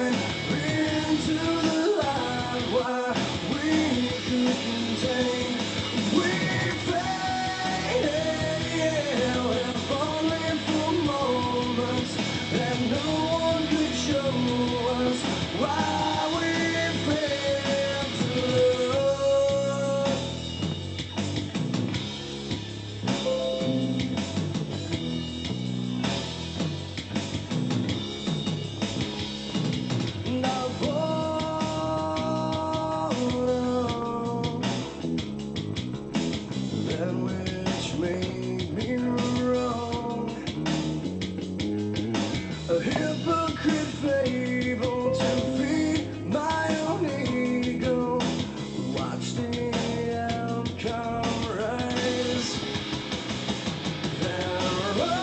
into the light where we could contain. We fail, if only for moments that no one could show us why we failed to love. Now, that which made me wrong, a hypocrite fable to feed my own ego. Watch the outcome rise, then run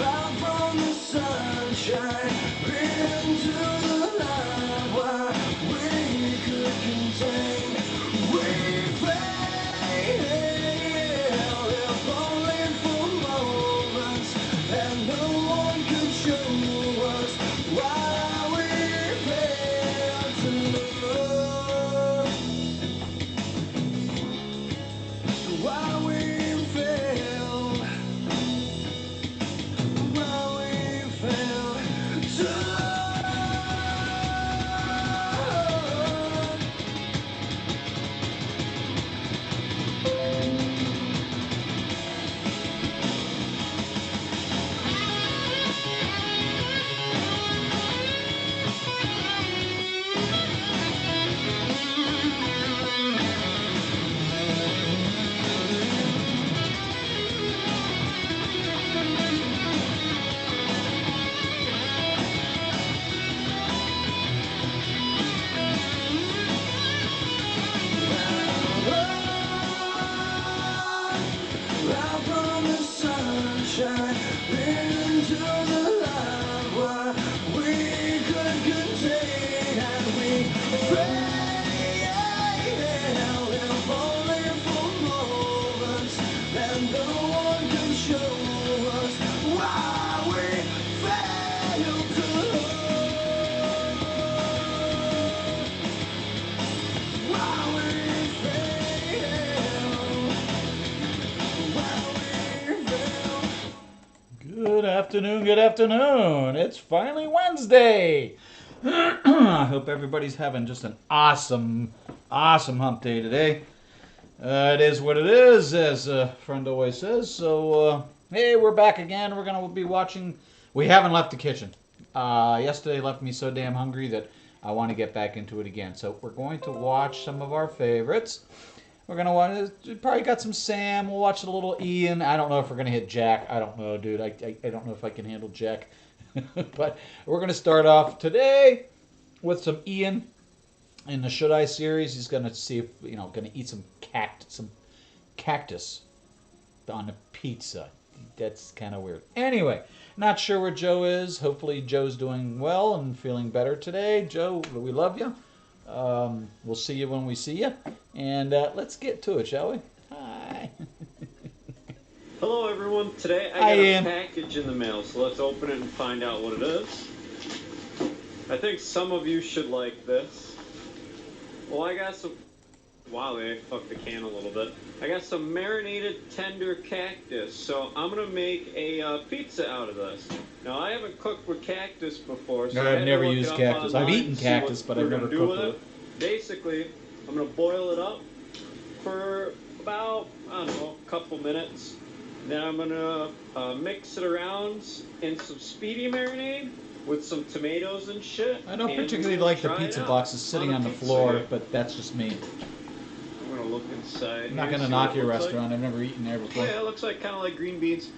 out from the sunshine into the light where we could contain. We fail, if only for moments, and no one could show us why we failed to love. Why we failed. Why we failed to love. Out from the sunshine into the light where we could contain, and we fail, if only for moments, and no one can show us why we failed to love. Why we failed. Good afternoon, good afternoon. It's finally Wednesday. I hope everybody's having just an awesome hump day today. It is what it is, as a friend always says. So, hey, we're back again. We're going to be watching. We haven't left the kitchen. Yesterday left me so damn hungry that I want to get back into it again. So, we're going to watch some of our favorites. We're going to watch, probably got some Sam. We'll watch a little Ian. I don't know if we're going to hit Jack. I don't know, dude. I don't know if I can handle Jack. But we're going to start off today with some Ian in the Should I series. He's going to see if, going to eat some cactus on a pizza. That's kind of weird. Anyway, not sure where Joe is. Hopefully Joe's doing well and feeling better today. Joe, we love you. We'll see you when we see you. And let's get to it, shall we? Hi. Hello, everyone. Today I got a package in the mail, so let's open it and find out what it is. I think some of you should like this. Well, I got some... Wow, they fucked the can a little bit. I got some marinated tender cactus, so I'm going to make a pizza out of this. Now, I haven't cooked with cactus before, so I've never used cactus. I've eaten cactus, but I've never cooked with it. Basically, I'm going to boil it up for about, I don't know, a couple minutes. Then I'm going to mix it around in some speedy marinade with some tomatoes and shit. I don't particularly like the pizza boxes sitting on the floor, but that's just me. I'm going to look inside. I'm not going to knock your restaurant. I've never eaten there before. Yeah, it looks like kind of like green beans.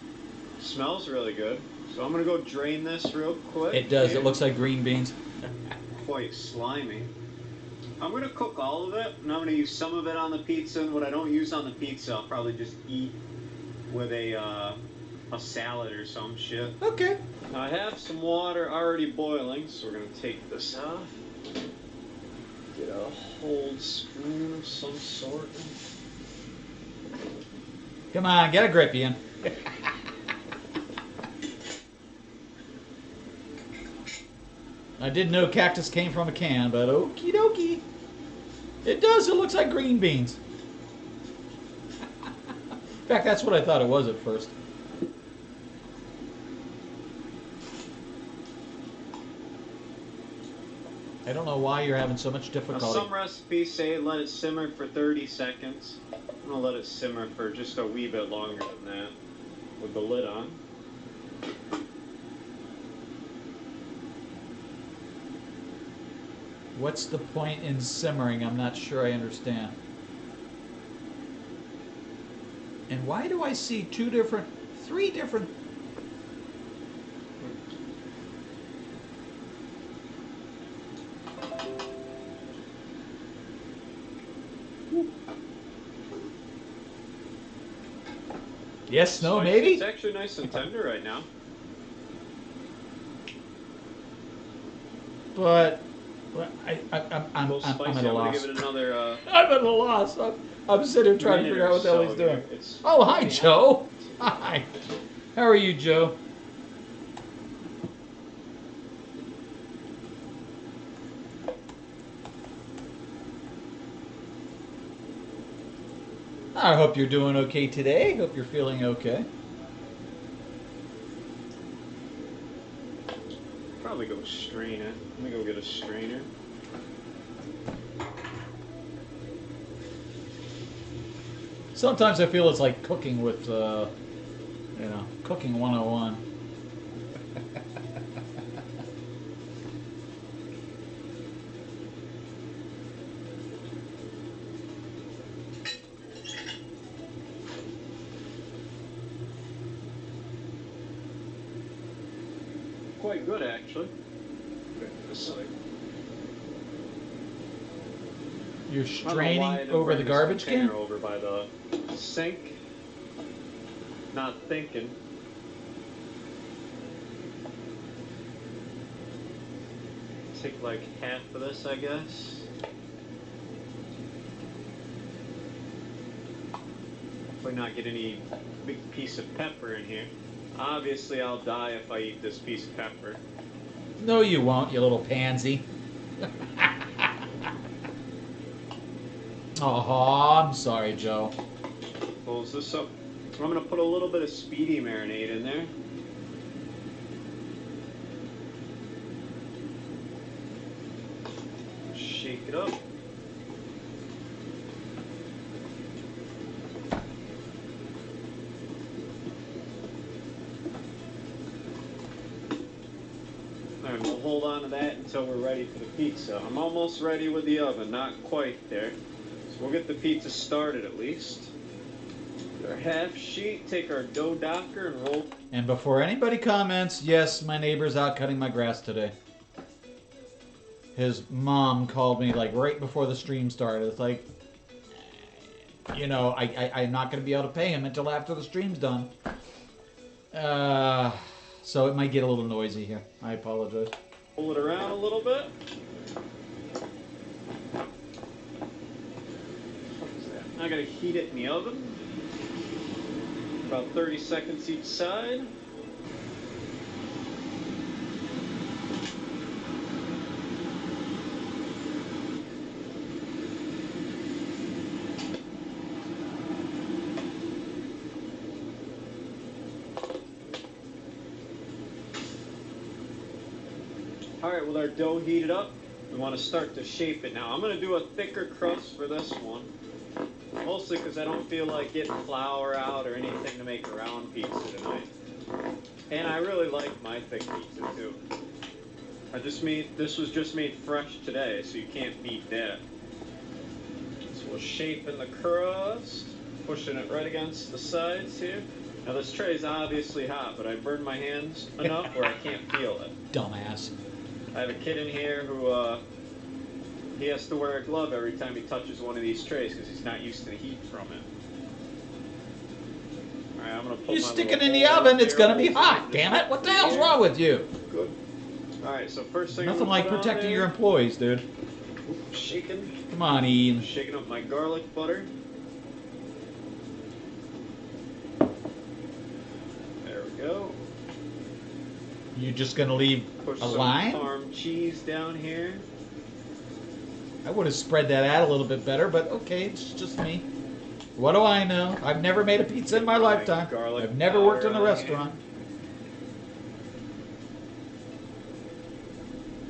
Smells really good. So I'm going to go drain this real quick. It does. It looks like green beans. Quite slimy. I'm going to cook all of it, and I'm going to use some of it on the pizza, and what I don't use on the pizza, I'll probably just eat with a salad or some shit. Okay. Now I have some water already boiling, so we're going to take this off. Get a whole spoon of some sort. Come on, get a grip, Ian. I didn't know cactus came from a can, but okie dokie. It does. It looks like green beans. In fact, that's what I thought it was at first. I don't know why you're having so much difficulty. Now, some recipes say let it simmer for 30 seconds. I'm going to let it simmer for just a wee bit longer than that with the lid on. What's the point in simmering? I'm not sure I understand. And why do I see three different... Yes, no, maybe? It's actually nice and tender right now. But I'm little spicy. at a loss. I'm gonna give it another. I'm at a loss. I'm sitting here trying to figure out what the hell he's doing. Oh, hi, Joe. Hi. How are you, Joe? I hope you're doing okay today. Hope you're feeling okay. Probably go strain it. Let me go get a strainer. Sometimes I feel it's like cooking with, cooking 101. Quite good, actually. You're straining over the garbage can? Over by the sink. Not thinking. Take like half of this, I guess. Hopefully not get any big piece of pepper in here. Obviously, I'll die if I eat this piece of pepper. No, you won't, you little pansy. Oh, I'm sorry, Joe. Pulls this up. I'm going to put a little bit of speedy marinade in there. Shake it up. Alright, we'll hold on to that until we're ready for the pizza. I'm almost ready with the oven, not quite there. So we'll get the pizza started at least. Our half sheet, take our dough docker and roll. And before anybody comments, yes, my neighbor's out cutting my grass today. His mom called me like right before the stream started. It's like, I'm not going to be able to pay him until after the stream's done. So it might get a little noisy here. I apologize. Pull it around a little bit. I gotta heat it in the oven. About 30 seconds each side. Alright, with our dough heated up, we want to start to shape it now. I'm going to do a thicker crust for this one. Mostly because I don't feel like getting flour out or anything to make a round pizza tonight. And I really like my thick pizza too. This was just made fresh today, so you can't beat that. So we'll shape in the crust, pushing it right against the sides here. Now this tray is obviously hot, but I burned my hands enough where I can't feel it. Dumbass. I have a kid in here who, he has to wear a glove every time he touches one of these trays because he's not used to the heat from it. Alright, I'm going to put You stick it in the oven, it's going to be hot, damn it. What the hell's wrong with you? Good. Alright, so first thing Nothing like protecting your employees, dude. Shaking. Come on, Ian. Shaking up my garlic butter. There we go. You just gonna leave Push a some line? farm cheese down here. I would have spread that out a little bit better, but okay, it's just me. What do I know? I've never made a pizza in my lifetime. Garlic I've never worked in a powder on restaurant.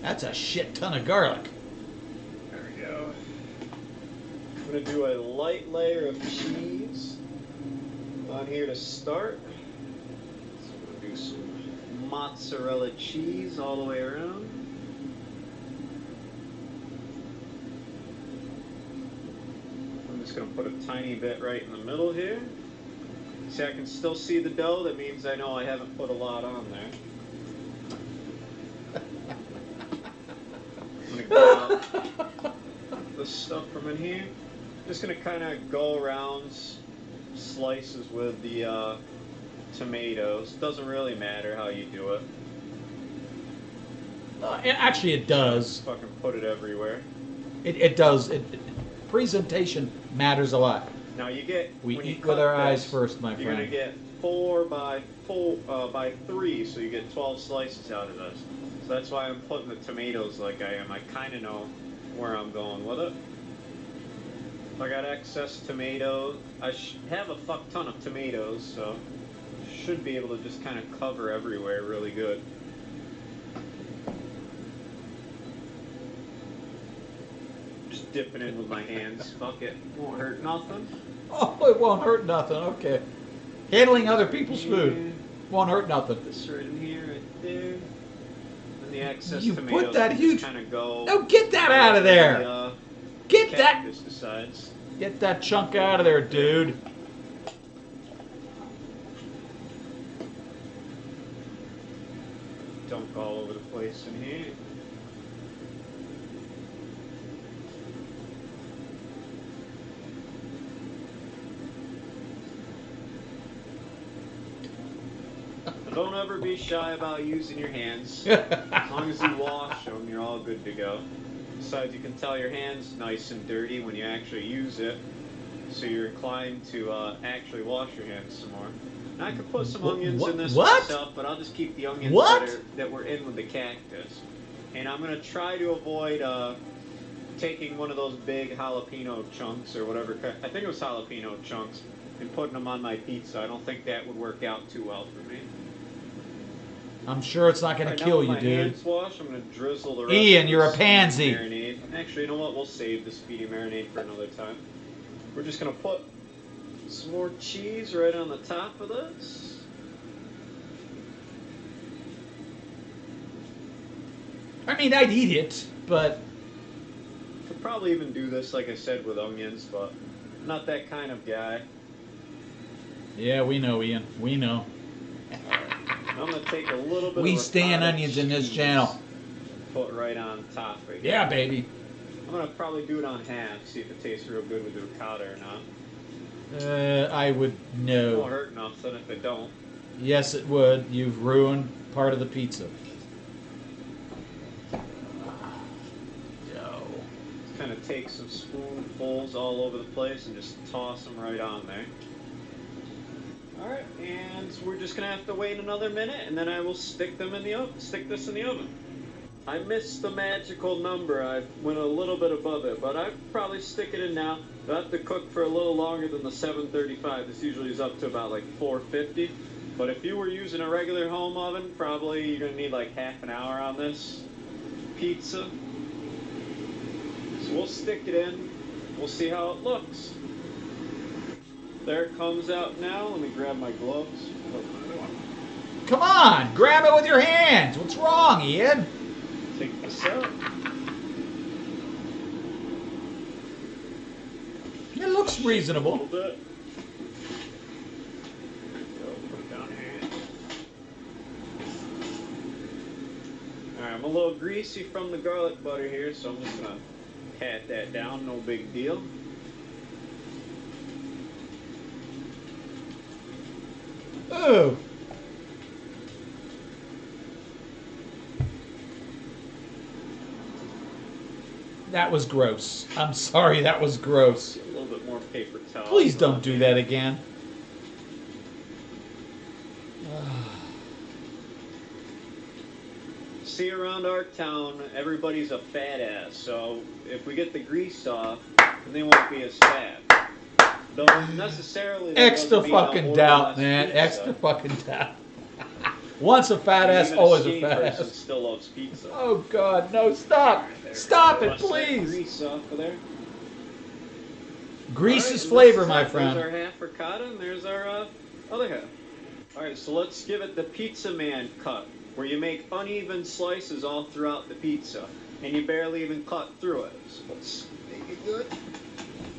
That's a shit ton of garlic. There we go. I'm gonna do a light layer of cheese on here to start. So I'm gonna do some mozzarella cheese all the way around. I'm just gonna put a tiny bit right in the middle here. See, I can still see the dough. That means I know I haven't put a lot on there. I'm gonna get out this stuff from in here. Just gonna kind of go around slices with the tomatoes. Doesn't really matter how you do it. Actually, it does. Just fucking put it everywhere. It does. Presentation matters a lot. Now you get. We when you eat with cut our eyes this, first, my You're friend. gonna get 4 by 3, so you get 12 slices out of this. So that's why I'm putting the tomatoes like I am. I kind of know where I'm going with it. If I got excess tomatoes, I have a fuck ton of tomatoes, so should be able to just kind of cover everywhere really good. Just dipping in with my hands. Fuck it. Won't hurt nothing. Oh, it won't hurt nothing. Okay. Handling other people's food won't hurt nothing. This right in here, right there. And the excess You tomatoes put that huge. kind of go. No, get that out of there. Get that. Cactus decides. Get that chunk out of there, dude. Dunk all over the place in here. Don't ever be shy about using your hands. As long as you wash them, you're all good to go. Besides, you can tell your hand's nice and dirty when you actually use it, so you're inclined to actually wash your hands some more. Now, I could put some onions in this myself, but I'll just keep the onions that were in with the cactus. And I'm going to try to avoid taking one of those big jalapeno chunks or whatever. I think it was jalapeno chunks, and putting them on my pizza. I don't think that would work out too well for me. I'm sure it's not going to kill you, dude. Hands washed, I'm going to drizzle the rest Ian, of you're a this pansy. marinade. Actually, you know what? We'll save the speedy marinade for another time. We're just going to put some more cheese right on the top of this. I mean, I'd eat it, but... Could probably even do this, like I said, with onions, but I'm not that kind of guy. Yeah, we know, Ian. We know. I'm going to take a little bit we of stand onions in this channel. Put right on top right Yeah, here. baby. I'm going to probably do it on half, see if it tastes real good with the ricotta or not. I would It know. won't hurt nothing if it don't. Yes, it would. You've ruined part of the pizza. Kind of take some spoonfuls all over the place and just toss them right on there. Alright, and we're just gonna have to wait another minute and then I will stick them in the oven. Stick this in the oven. I missed the magical number. I went a little bit above it, but I'd probably stick it in now. I'll have to cook for a little longer than the 735. This usually is up to about like 450. But if you were using a regular home oven, probably you're gonna need like half an hour on this pizza. So we'll stick it in. We'll see how it looks. There it comes out now. Let me grab my gloves. Come on, grab it with your hands. What's wrong, Ian? Take this out. It looks reasonable. A little bit. There we go. Put it down here. Alright, I'm a little greasy from the garlic butter here, so I'm just gonna pat that down. No big deal. Ooh. That was gross. I'm sorry, that was gross. A little bit more paper towel. Please don't do that again. see around our town, everybody's a fat ass. So if we get the grease off, then they won't be as fat. Though necessarily that Extra doesn't mean a fucking whole doubt, less man. pizza. Extra fucking doubt. Once a fat And ass, even always a skinny fat person ass. still loves pizza. Oh God, no! Stop! There. Stop it, Bust that please. Grease off of there. Grease All right, is and flavor, this is my it. friend. There's our half ricotta, and there's our other half. All right, so let's give it the pizza man cut, where you make uneven slices all throughout the pizza, and you barely even cut through it. So let's make it good.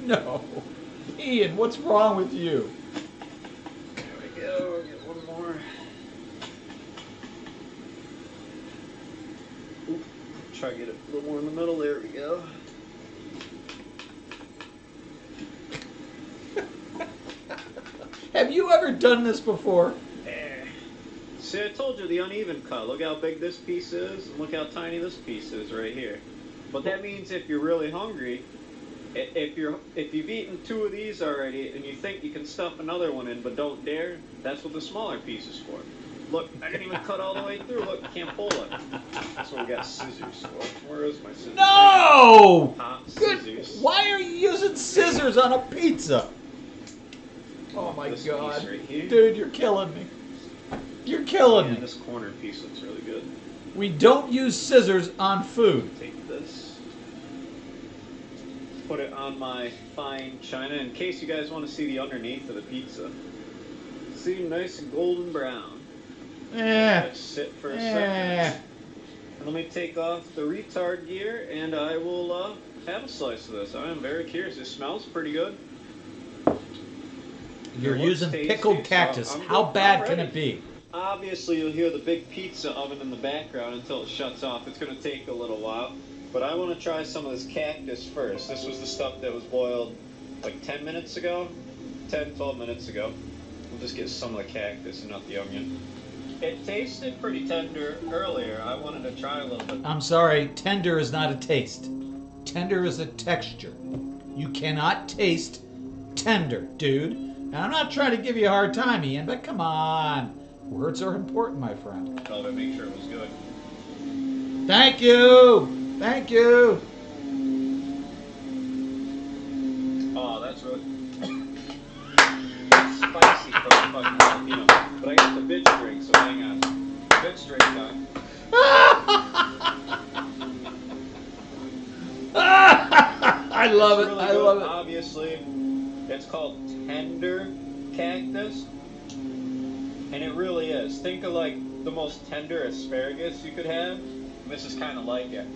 No, Ian, what's wrong with you? There we go. Get one more. Oop. Try to get it a little more in the middle. There we go. Have you ever done this before? See, I told you the uneven cut. Look how big this piece is, and look how tiny this piece is right here. But that means if you're really hungry, if you've eaten 2 of these already and you think you can stuff another one in but don't dare, that's what the smaller piece is for. Look, I didn't even cut all the way through. Look, you can't pull it. That's what we got scissors for. Where is my scissors? No! Hot Good. scissors. Why are you using scissors on a pizza? Oh my This God. piece right here. Dude, you're killing me. You're killing And me. this corner piece looks really good. We don't use scissors on food. Take this. Put it on my fine china in case you guys want to see the underneath of the pizza. See, nice and golden brown. Eh. Let it sit for a Eh. second. And let me take off the retard gear and I will have a slice of this. I am very curious. It smells pretty good. You're It looks using tasty, pickled so cactus. I'm How good. bad I'm can ready. it be? Obviously, you'll hear the big pizza oven in the background until it shuts off. It's going to take a little while. But I want to try some of this cactus first. This was the stuff that was boiled like 10 minutes ago. 10, 12 minutes ago. We'll just get some of the cactus and not the onion. It tasted pretty tender earlier. I wanted to try a little bit. I'm sorry, tender is not a taste. Tender is a texture. You cannot taste tender, dude. Now, I'm not trying to give you a hard time, Ian, but come on. Words are important, my friend. Oh, to make sure it was good. Thank you. Thank you. Oh, that's really it's spicy for the fucking jalapeno. But I got the bitch drink, so hang on. Bitch drink time. I love it. Really I good. love it. Obviously, it's called tender cactus, and it really is. Think of like the most tender asparagus you could have. This is kind of like it,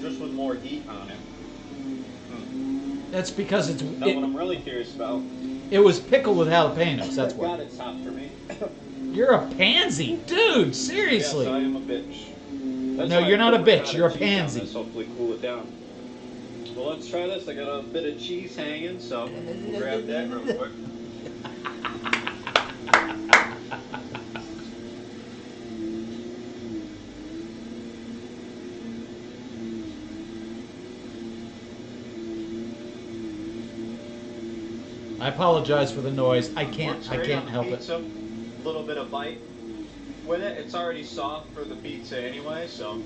just with more heat on it. That's because Now, what I'm really curious about. it was pickled with jalapenos. That's God, why. it's hot for me. You're a pansy, dude. Seriously. Yes, I am a bitch. That's No, why I you're not a put bitch. ricotta You're a cheese on pansy. this, hopefully cool it down. Well, let's try this. I got a bit of cheese hanging, so we'll grab that real quick. I apologize for the noise. I Works can't great on the help it. pizza. A little bit of bite with it. It's already soft for the pizza anyway, so.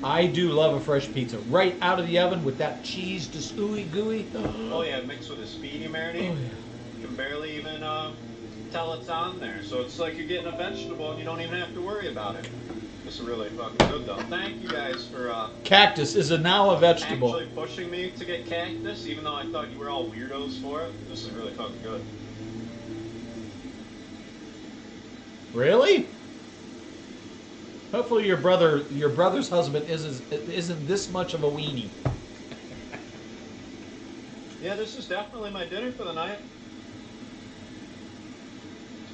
I do love a fresh pizza. Right out of the oven with that cheese just ooey gooey. Oh yeah, mixed with a speedy marinade. Oh, yeah. You can barely even tell it's on there. So it's like you're getting a vegetable and you don't even have to worry about it. This is really fucking good though. Thank you guys for Cactus is now a vegetable. actually pushing me to get cactus, even though I thought you were all weirdos for it. This is really fucking good. Really? Hopefully your brother's husband isn't this much of a weenie. Yeah, this is definitely my dinner for the night.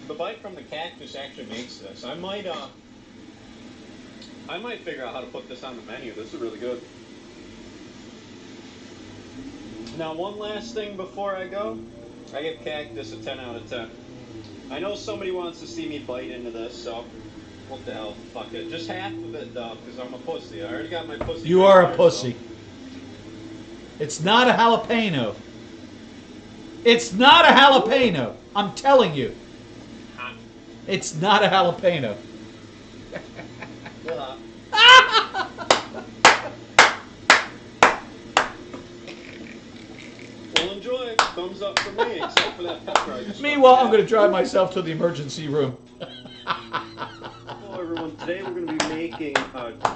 The bite from the cactus actually makes this. I might figure out how to put this on the menu. This is really good. Now, one last thing before I go. I give cactus a 10 out of 10. I know somebody wants to see me bite into this, so what the hell, fuck it. Just half of it, though, because I'm a pussy. I already got my pussy. You are a pussy. It's not a jalapeno. It's not a jalapeno. I'm telling you. It's not a jalapeno. Well, enjoy. Thumbs up for me, except for that pepper I just Meanwhile, I'm fucking going to drive myself to the emergency room. Hello everyone, today we're going to be making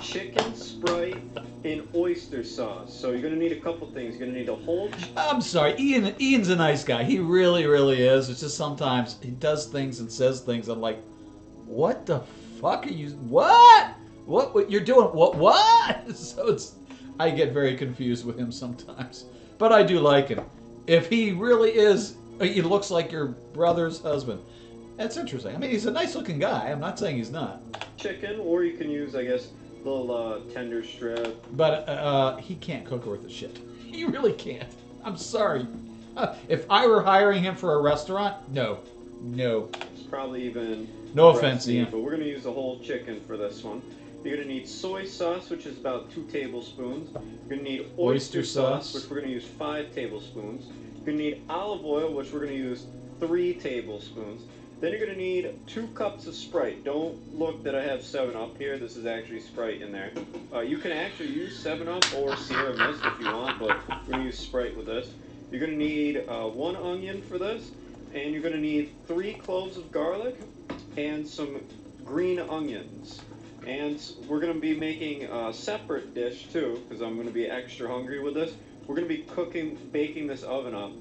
chicken Sprite in oyster sauce. So you're going to need a couple things. You're going to need a whole I'm sorry, Ian's a nice guy. He really, really is. It's just sometimes he does things and says things. I'm like, what the fuck are you? What? What you're doing? What? So I get very confused with him sometimes. But I do like him. If he really is, he looks like your brother's husband. That's interesting. I mean, he's a nice-looking guy. I'm not saying he's not. chicken, or you can use, I guess, little tender strip. But he can't cook worth a shit. He really can't. I'm sorry. If I were hiring him for a restaurant, no. It's probably even... No offense, Ian. But we're going to use the whole chicken for this one. You're going to need soy sauce, which is about 2 tablespoons. You're going to need oyster sauce, which we're going to use 5 tablespoons. You're going to need olive oil, which we're going to use 3 tablespoons. Then you're going to need 2 cups of Sprite. Don't look that I have 7-Up here. This is actually Sprite in there. You can actually use 7-Up or Sierra Mist if you want, but we're going to use Sprite with this. You're going to need 1 onion for this, and you're going to need 3 cloves of garlic and some green onions. And we're going to be making a separate dish too, because I'm going to be extra hungry with this. We're going to be baking this oven up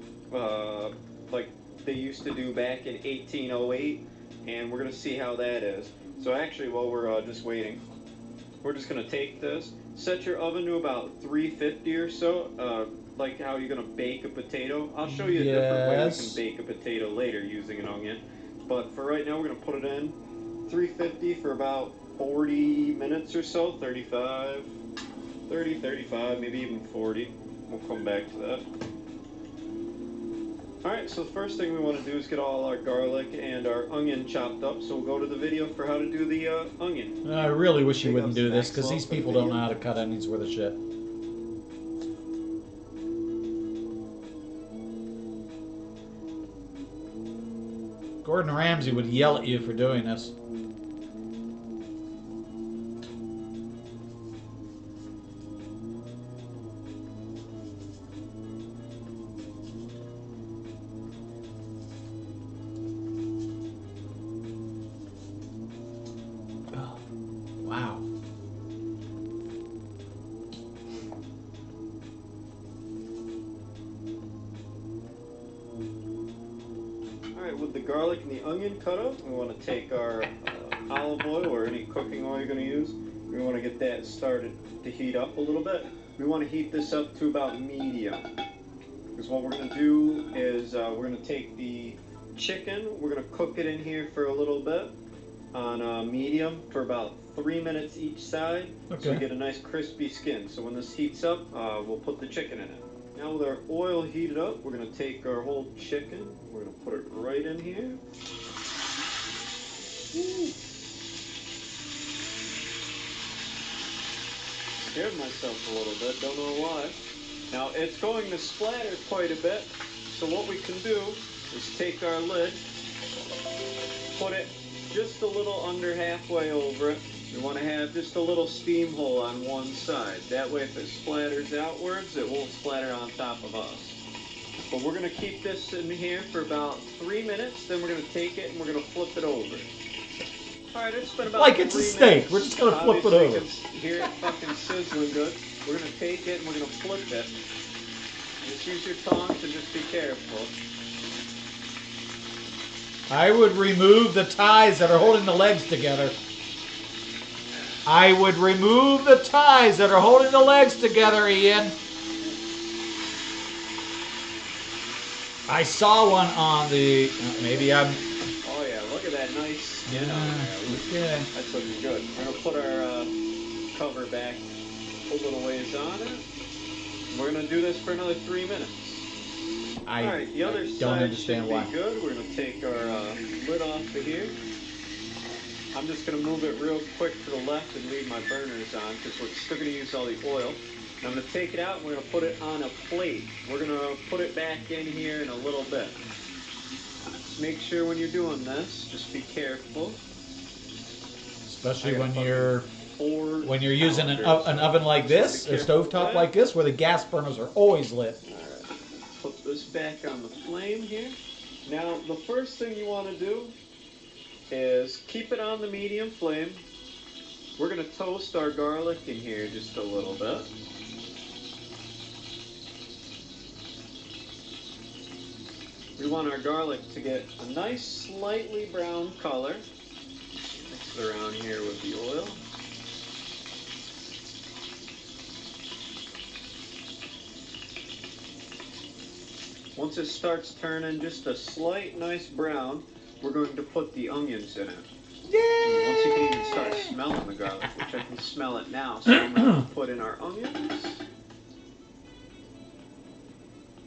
like they used to do back in 1808, and we're going to see how that is. So actually, while we're just waiting, we're just going to take this, set your oven to about 350 or so, like how you're going to bake a potato. I'll show you a different way we can bake a potato later using an onion. But for right now, we're going to put it in 350 for about 40 minutes or so, 30, 35, maybe even 40. We'll come back to that. Alright, so the first thing we want to do is get all our garlic and our onion chopped up, so we'll go to the video for how to do the onion. I really wish you wouldn't do this, because these people don't know how to cut onions worth of shit. Gordon Ramsay would yell at you for doing this. Wow. Alright, with the garlic and the onion cut up, we want to take our olive oil or any cooking oil you're going to use. We want to get that started to heat up a little bit. We want to heat this up to about medium. Because what we're going to do is we're going to take the chicken, we're going to cook it in here for a little bit on medium for about 3 minutes each side, so we get a nice crispy skin. So when this heats up, we'll put the chicken in it. Now with our oil heated up, we're going to take our whole chicken, we're going to put it right in here. Scared myself a little bit, don't know why. Now it's going to splatter quite a bit, so what we can do is take our lid, put it just a little under halfway over it. We want to have just a little steam hole on one side. That way if it splatters outwards, it won't splatter on top of us. But we're going to keep this in here for about 3 minutes, then we're going to take it and we're going to flip it over. Alright, it's been about like it's a steak. We're just going to flip it over. Hear it fucking sizzling good. We're going to take it and we're going to flip it. Just use your tongs and just be careful. I would remove the ties that are holding the legs together. I would remove the ties that are holding the legs together, Ian. I saw one on the... maybe I'm... Oh yeah, look at that nice skin on there. Okay. That's looking good. We're going to put our cover back a little ways on it. We're going to do this for another 3 minutes. Alright, the other side should be good. We're going to take our lid off of here. I'm just going to move it real quick to the left and leave my burners on because we're still going to use all the oil. I'm going to take it out and we're going to put it on a plate. We're going to put it back in here in a little bit. Just make sure when you're doing this, just be careful. Especially when you're using an oven like this, or stovetop like this, where the gas burners are always lit. Alright, put this back on the flame here. Now, the first thing you want to do is keep it on the medium flame. We're going to toast our garlic in here just a little bit. We want our garlic to get a nice slightly brown color. Mix it around here with the oil. Once it starts turning just a slight nice brown, we're going to put the onions in it. Yay! Once you can even start smelling the garlic, which I can smell it now, so I'm going to put in our onions.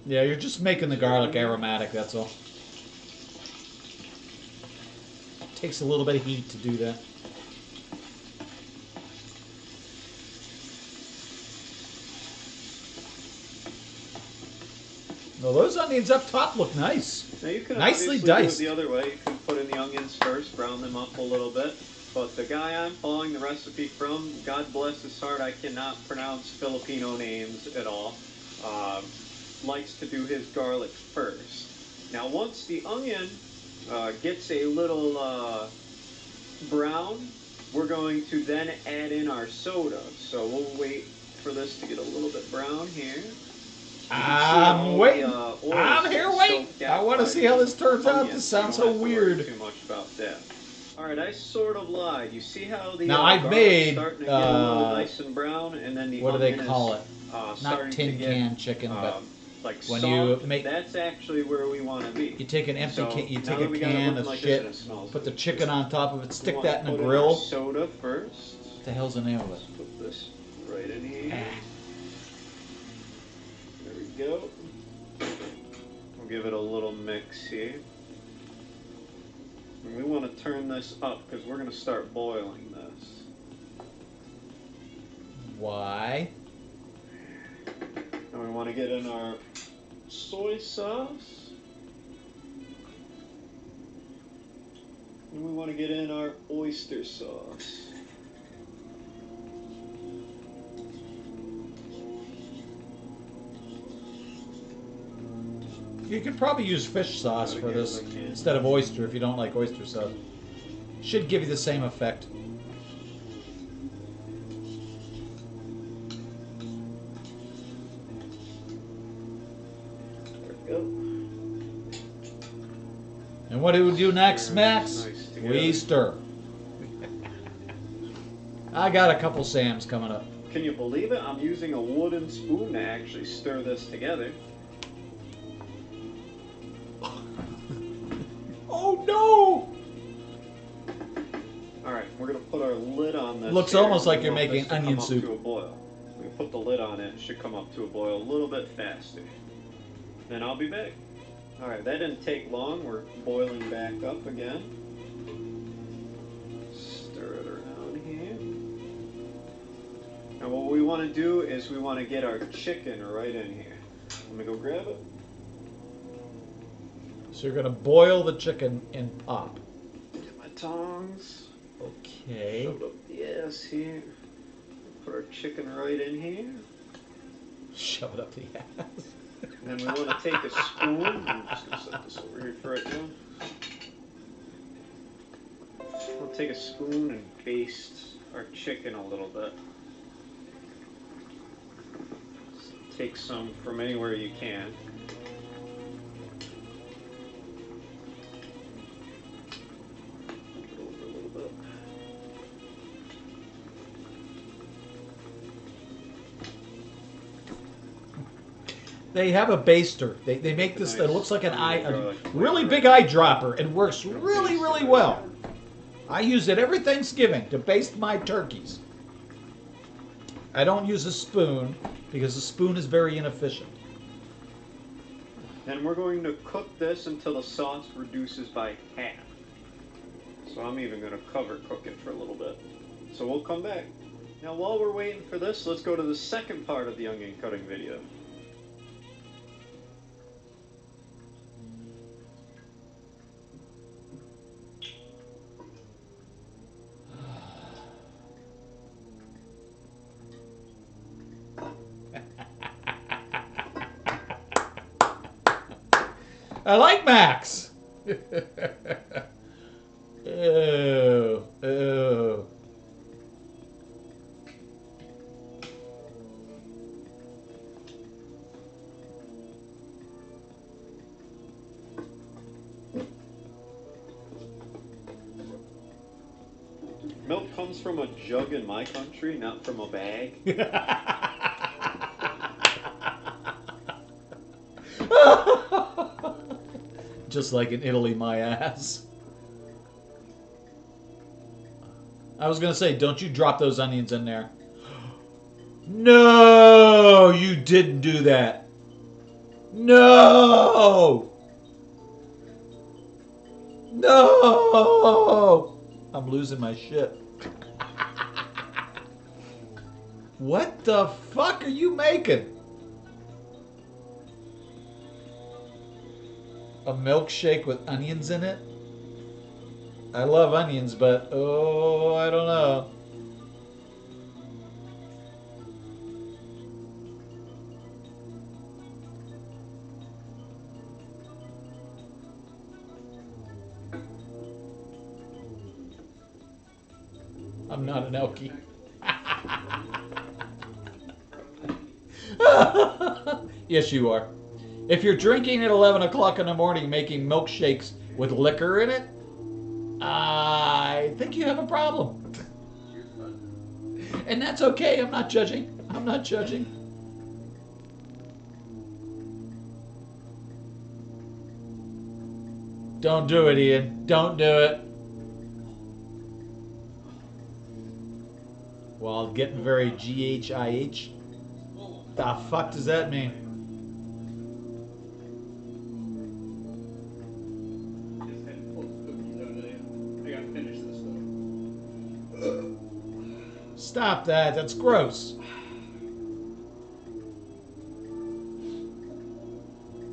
Yeah, you're just making the garlic aromatic, that's all. Takes a little bit of heat to do that. Well, those onions up top look nice. Now you can Nicely obviously diced. do it the other way. You can put in the onions first, brown them up a little bit. But the guy I'm following the recipe from, God bless his heart, I cannot pronounce Filipino names at all, likes to do his garlic first. Now once the onion gets a little brown, we're going to then add in our soda. So we'll wait for this to get a little bit brown here. I'm waiting. I'm here waiting. I want to see how this turns out. This sounds so weird. Too much about that. All right, I sort of lied. You see how the now I've made starting to get a little nice and brown, and then the what do they call it? Not tin can chicken, but like when soft, you make that's actually where we want to be. You take an empty can, you take now a we got it can looking of like shit, this, and it smells put the good. chicken on top of it, We stick want that to in a put grill. our soda first. What the hell's the name of it? Put this right in here. There we go. We'll give it a little mix here. And we want to turn this up because we're going to start boiling this. Why? And we want to get in our soy sauce. And we want to get in our oyster sauce. You could probably use fish sauce for this instead of oyster if you don't like oyster sauce. Should give you the same effect. There we go. And what do we do next, Max? Nice together. We stir. I got a couple Sams coming up. Can you believe it? I'm using a wooden spoon to actually stir this together. Oh no! Alright, we're going to put our lid on this. Looks here. almost like We you're want making this to onion come up soup. to a boil. We put the lid on it, it should come up to a boil a little bit faster. Then I'll be back. Alright, that didn't take long. We're boiling back up again. Stir it around here. Now what we want to do is we want to get our chicken right in here. Let me go grab it. So you're gonna boil the chicken in pop. Get my tongs. Okay. Shove it up the ass here. Put our chicken right in here. Shove it up the ass. And then we want to take a spoon. I'm just going to set this over here for right now. We'll take a spoon and baste our chicken a little bit. Just take some from anywhere you can. Flip it over a little bit. They have a baster. They make this that looks like a really big eyedropper. It works really, really well. I use it every Thanksgiving to baste my turkeys. I don't use a spoon because a spoon is very inefficient. And we're going to cook this until the sauce reduces by half. So I'm even going to cover cook it for a little bit. So we'll come back. Now while we're waiting for this, let's go to the second part of the onion cutting video. I like Max. Ew. Ew. Milk comes from a jug in my country, not from a bag. Just like in Italy, my ass. I was gonna say, don't you drop those onions in there. No, you didn't do that. No! No! I'm losing my shit. What the fuck are you making? A milkshake with onions in it? I love onions, but oh, I don't know. I'm not an Elkie. Yes, you are. If you're drinking at 11 o'clock in the morning making milkshakes with liquor in it, I think you have a problem. And that's okay. I'm not judging. I'm not judging. Don't do it, Ian. Don't do it. Well, getting very GHIH. The fuck does that mean? Stop that. That's gross.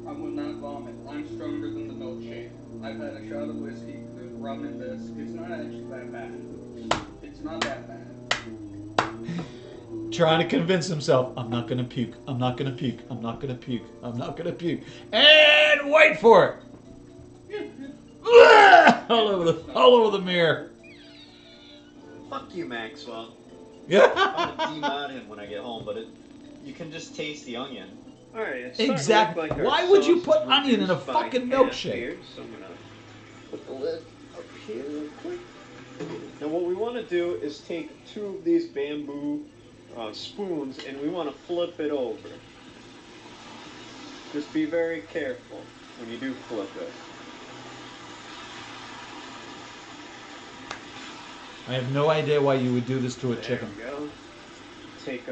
I will not vomit. I'm stronger than the milkshake. I've had a shot of whiskey. There's rum in this. It's not actually that bad. It's not that bad. Trying to convince himself, I'm not gonna puke. I'm not gonna puke. I'm not gonna puke. I'm not gonna puke. And wait for it. all over the mirror. Fuck you, Maxwell. Yeah. I'm gonna demod him when I get home, but you can just taste the onion. Alright, Exactly. Like why would you put onion in a fucking milkshake? Here, so I'm gonna put the lid up here real quick. Now what we want to do is take 2 of these bamboo spoons and we want to flip it over. Just be very careful when you do flip it. I have no idea why you would do this to a chicken. There we go. Take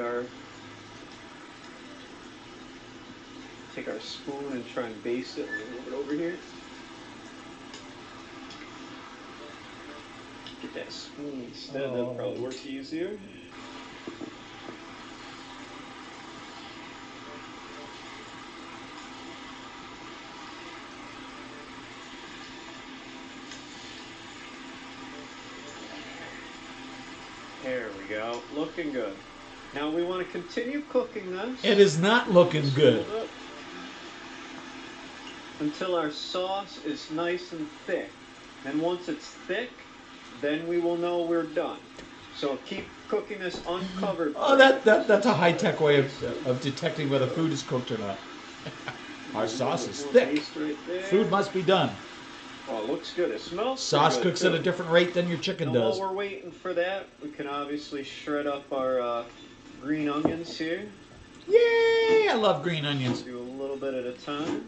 our spoon and try and base it. Move it over here. Get that spoon instead. That'll probably work easier. There we go. Looking good. Now we want to continue cooking this. It is not looking good. Until our sauce is nice and thick. And once it's thick, then we will know we're done. So keep cooking this uncovered. Oh, that's a high-tech way of detecting whether food is cooked or not. Our sauce is thick. Right there. Food must be done. Oh, it looks good. It smells Sauce good cooks too. at a different rate than your chicken Now, does. while we're waiting for that, we can obviously shred up our green onions here. Yay! I love green onions. Do a little bit at a time.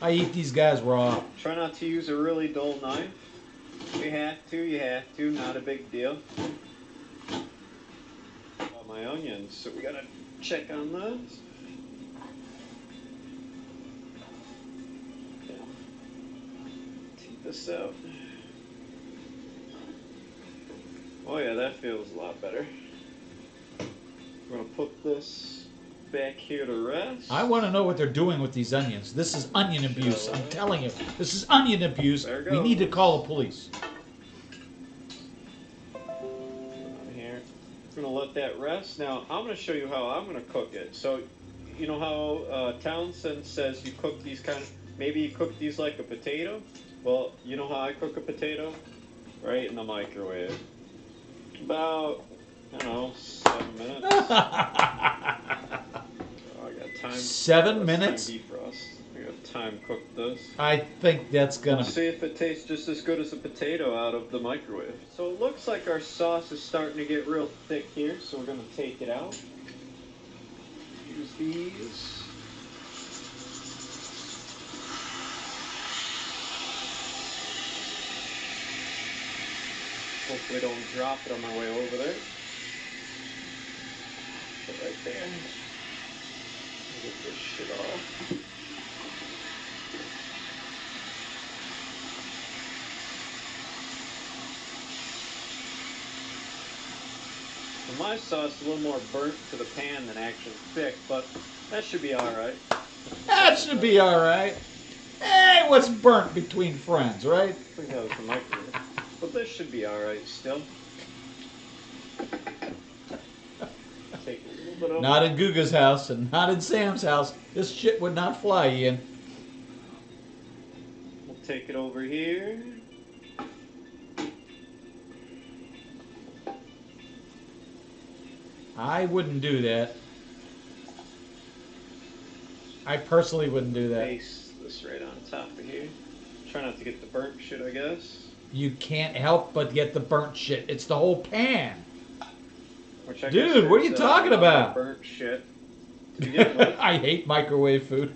I eat these guys raw. Try not to use a really dull knife. If you have to, you have to. Not a big deal. Got my onions, so we gotta check on those. Take this out. Oh yeah, that feels a lot better. We're gonna put this back here to rest. I want to know what they're doing with these onions. This is onion abuse. I'm telling you, this is onion abuse. We need to call the police. Here, we're gonna let that rest. Now I'm gonna show you how I'm gonna cook it. So, you know how Townsend says you cook these maybe you cook these like a potato. Well, you know how I cook a potato? Right in the microwave. About, I don't know, 7 minutes. Oh, I got time. 7 minutes? Time defrost. I got time cook this. I think that's gonna. See if it tastes just as good as a potato out of the microwave. So it looks like our sauce is starting to get real thick here, so we're gonna take it out. Use these. Hopefully don't drop it on my way over there. Put it right there. Get this shit off. So my sauce is a little more burnt to the pan than actually thick, but that should be alright. That should be alright. Hey, what's burnt between friends, right? I think that was the microwave. But this should be alright still. Take a little bit of Not in Guga's house and not in Sam's house. This shit would not fly, Ian. We'll take it over here. I wouldn't do that. I personally wouldn't do that. Base this right on top of here. Try not to get the burnt shit, I guess. You can't help but get the burnt shit. It's the whole pan. Which I Dude, guess what are you talking about? Burnt shit. To begin with. I hate microwave food.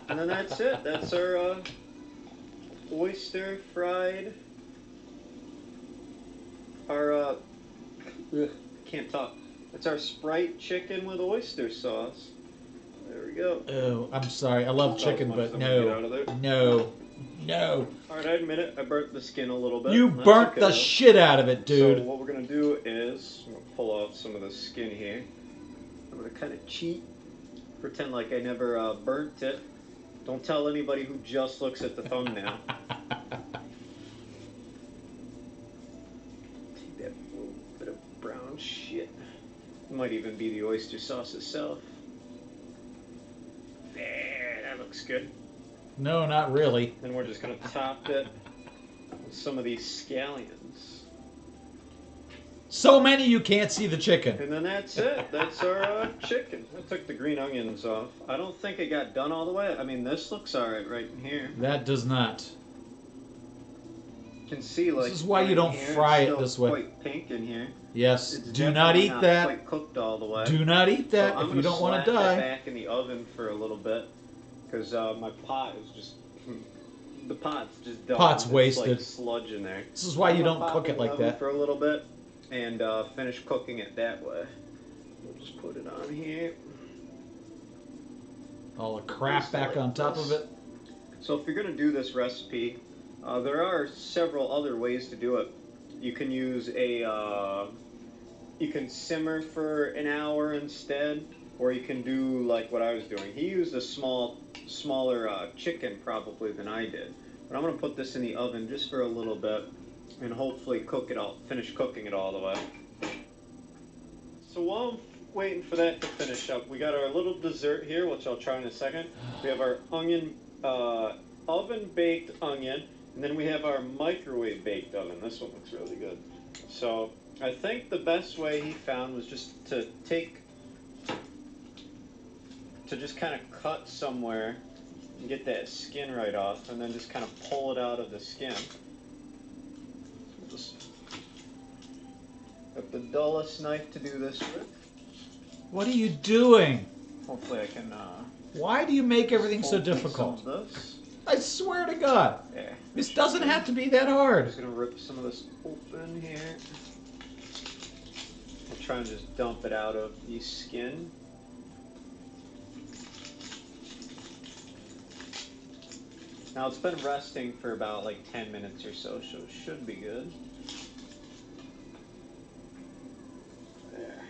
And then that's it. That's our oyster fried. Our can't talk. That's our Sprite chicken with oyster sauce. There we go. Oh, I'm sorry. I love chicken, but Get out no. of there. No. No. Alright, I admit it. I burnt the skin a little bit. You That's burnt okay, the though. shit out of it, dude. So what we're gonna do is I'm gonna pull off some of the skin here. I'm gonna kind of cheat, pretend like I never burnt it. Don't tell anybody who just looks at the thumbnail. Take that little bit of brown shit. It might even be the oyster sauce itself. There, that looks good. No, not really. Then we're just gonna top it with some of these scallions. So many you can't see the chicken. And then that's it. That's our chicken. I took the green onions off. I don't think it got done all the way. I mean, this looks alright right in here. That does not. You can see, like, This is why you right don't here, fry it's it still this way. quite pink in here. Yes. It's Do not definitely eat that. Quite cooked all the way. Do not eat that So if you don't want to I'm gonna slap die. that back in the oven for a little bit because my pot is just the pot's just done. Pot's It's wasted. like sludge in there. This is why you I'm gonna don't pop cook it it in like the oven that. for a little bit and finish cooking it that way. We'll just put it on here. All the crap Just back like on top this. of it. So if you're going to do this recipe, there are several other ways to do it. You can use you can simmer for an hour instead, or you can do like what I was doing. He used a smaller chicken probably than I did. But I'm going to put this in the oven just for a little bit and hopefully finish cooking it all the way. So while I'm waiting for that to finish up, we got our little dessert here, which I'll try in a second. We have our oven-baked onion, and then we have our microwave-baked oven. This one looks really good. So I think the best way he found was just to just kind of cut somewhere and get that skin right off, and then just kind of pull it out of the skin. Just got the dullest knife to do this with. What are you doing? Hopefully I can Why do you make everything so pull some difficult? of this. I swear to God. Yeah. This doesn't have to be that I'm hard. just gonna rip some of this open here. I'll try and just dump it out of the skin. Now it's been resting for about like 10 minutes or so it should be good. There.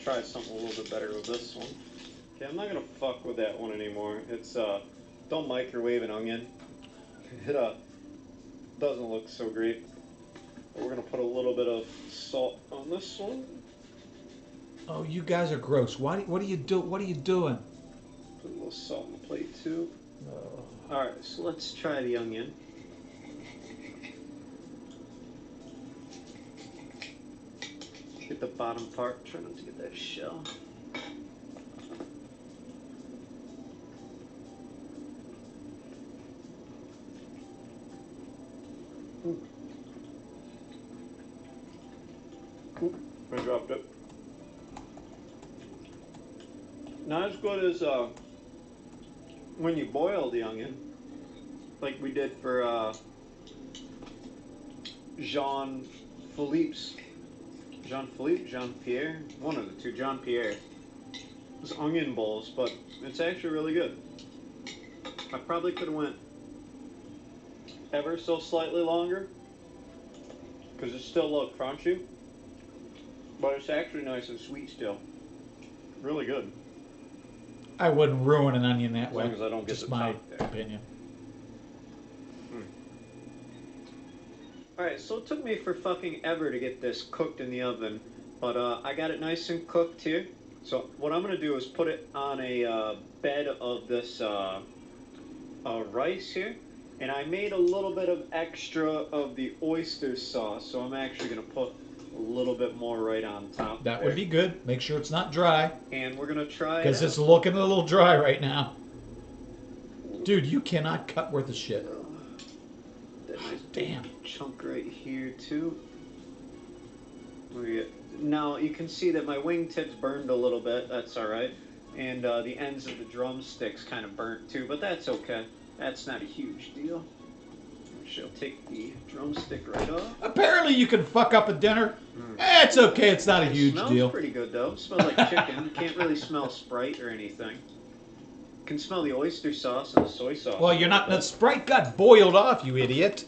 try something a little bit better with this one. Okay, I'm not gonna fuck with that one anymore. It's don't microwave an onion. It doesn't look so great. But we're gonna put a little bit of salt on this one. Oh, you guys are gross. What are you doing? Put a little salt on the plate too. All right, so let's try the onion. Get the bottom part. Try not to get that shell. I dropped it. Not as good as when you boil the onion, like we did for Jean-Pierre, one of the two, Jean-Pierre. It's onion bowls, but it's actually really good. I probably could have went ever so slightly longer, because it's still a little crunchy, but it's actually nice and sweet still. Really good. I wouldn't ruin an onion that way. As long as I don't get Just the my top there. opinion. Alright, so it took me for fucking ever to get this cooked in the oven, but I got it nice and cooked here. So what I'm going to do is put it on a bed of this rice here, and I made a little bit of extra of the oyster sauce, so I'm actually going to put a little bit more right on top. That there. would be good. Make sure it's not dry. And we're going to try Because it's looking a little dry right now. Dude, you cannot cut worth a shit. That nice Damn. chunk right here too. Now you can see that my wingtips burned a little bit. That's all right, and the ends of the drumsticks kind of burnt too, but that's okay. That's not a huge deal. She'll take the drumstick right off. Apparently, you can fuck up a dinner. It's okay. It's not a huge Smells deal. pretty good though. Smells like chicken. You can't really smell Sprite or anything. You can smell the oyster sauce and the soy sauce. Well, you're not. The Sprite got boiled off, you idiot.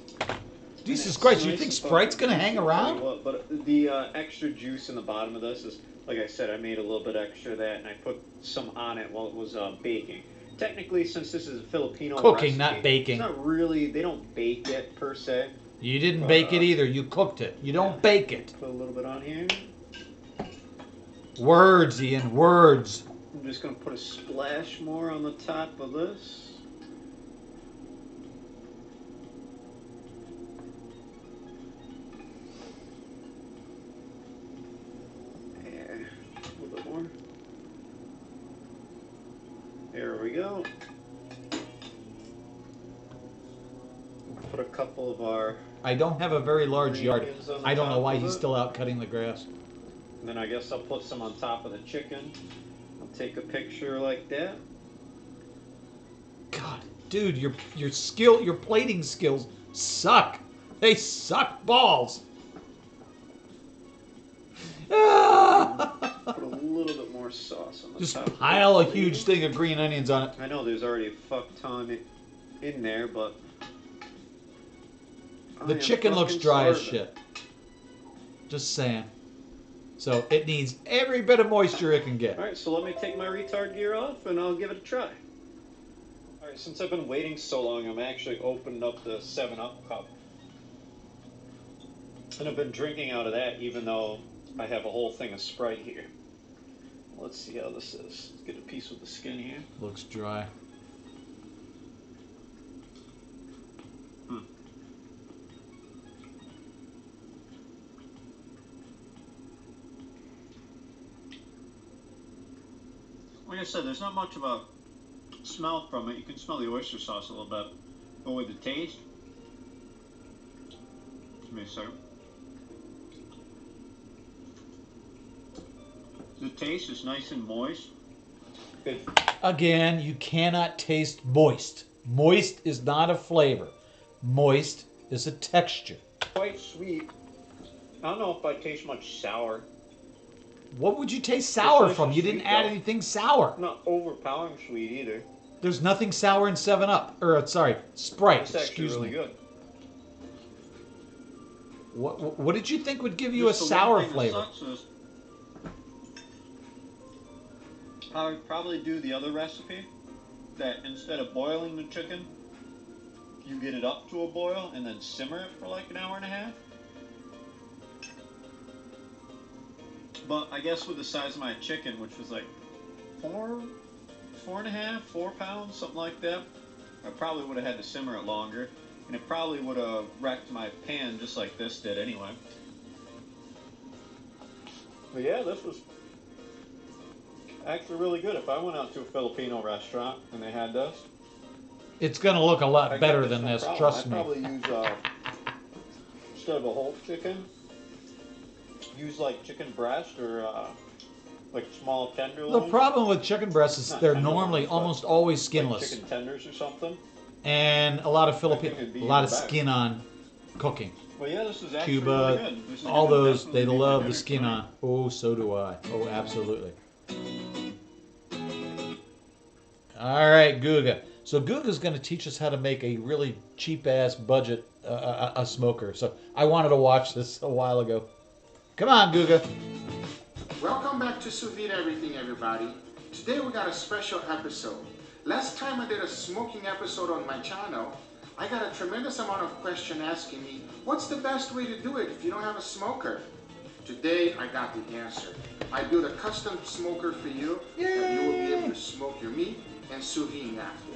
Jesus Christ, you Nice think and Sprite's fucking gonna hang juicy, around? I'll tell you what, but the extra juice in the bottom of this is, like I said, I made a little bit extra of that, and I put some on it while it was baking. Technically, since this is a Filipino Cooking, recipe, not baking. It's not really. They don't bake it per se. You didn't bake it either. You cooked it. You don't bake it. Put a little bit on here. Words, Ian. Words. I'm just gonna put a splash more on the top of this. A little bit more. There we go. Put a couple of our. I don't have a very large yard. Onions on the I don't know top why of he's it. still out cutting the grass. And then I guess I'll put some on top of the chicken. I'll take a picture like that. God, dude, your plating skills suck. They suck balls. Put a little bit more sauce on the Just top. pile a huge thing of green onions on it. I know there's already a fuck ton in there, but The I am chicken looks fucking dry as starving. shit. Just saying. So it needs every bit of moisture it can get. Alright, so let me take my retard gear off and I'll give it a try. Alright, since I've been waiting so long, I'm actually opened up the 7-Up cup. And I've been drinking out of that even though I have a whole thing of Sprite here. Let's see how this is. Let's get a piece with the skin here. Looks dry. Like I said, there's not much of a smell from it. You can smell the oyster sauce a little bit. But with the taste, give me a second. The taste is nice and moist. Good. Again, you cannot taste moist. Moist is not a flavor. Moist is a texture. Quite sweet. I don't know if I taste much sour. What would you taste sour nice from? and You didn't sweet, add though. anything sour. Not overpowering sweet either. There's nothing sour in 7-Up. Or, sorry, Sprite. It's actually Excuse really me. good. What did you think would give you Just a the one sour thing that flavor? sucks is I would probably do the other recipe, that instead of boiling the chicken, you get it up to a boil and then simmer it for like an hour and a half. But I guess with the size of my chicken, which was like 4 pounds, something like that, I probably would have had to simmer it longer, and it probably would have wrecked my pan just like this did anyway. But yeah, this was actually really good. If I went out to a Filipino restaurant and they had this, It's going to look a lot better than this, trust me. I'd probably use, instead of a whole chicken, use like chicken breast or like small tenderloins. The problem with chicken breasts is they're normally almost always Like skinless. chicken tenders or something. And a lot of Filipino, a lot of skin on cooking. Well, yeah, this is actually Cuba, really good. This is all gonna those, they definitely be love my the dinner skin tonight. on. Oh, so do I. Oh, absolutely. All right, Guga. So Guga's going to teach us how to make a really cheap-ass budget a smoker. So I wanted to watch this a while ago. Come on, Guga. Welcome back to Sous Vide Everything, everybody. Today we got a special episode. Last time I did a smoking episode on my channel, I got a tremendous amount of questions asking me, what's the best way to do it if you don't have a smoker? Today I got the answer. I built a custom smoker for you that you will be able to smoke your meat and sous vide after.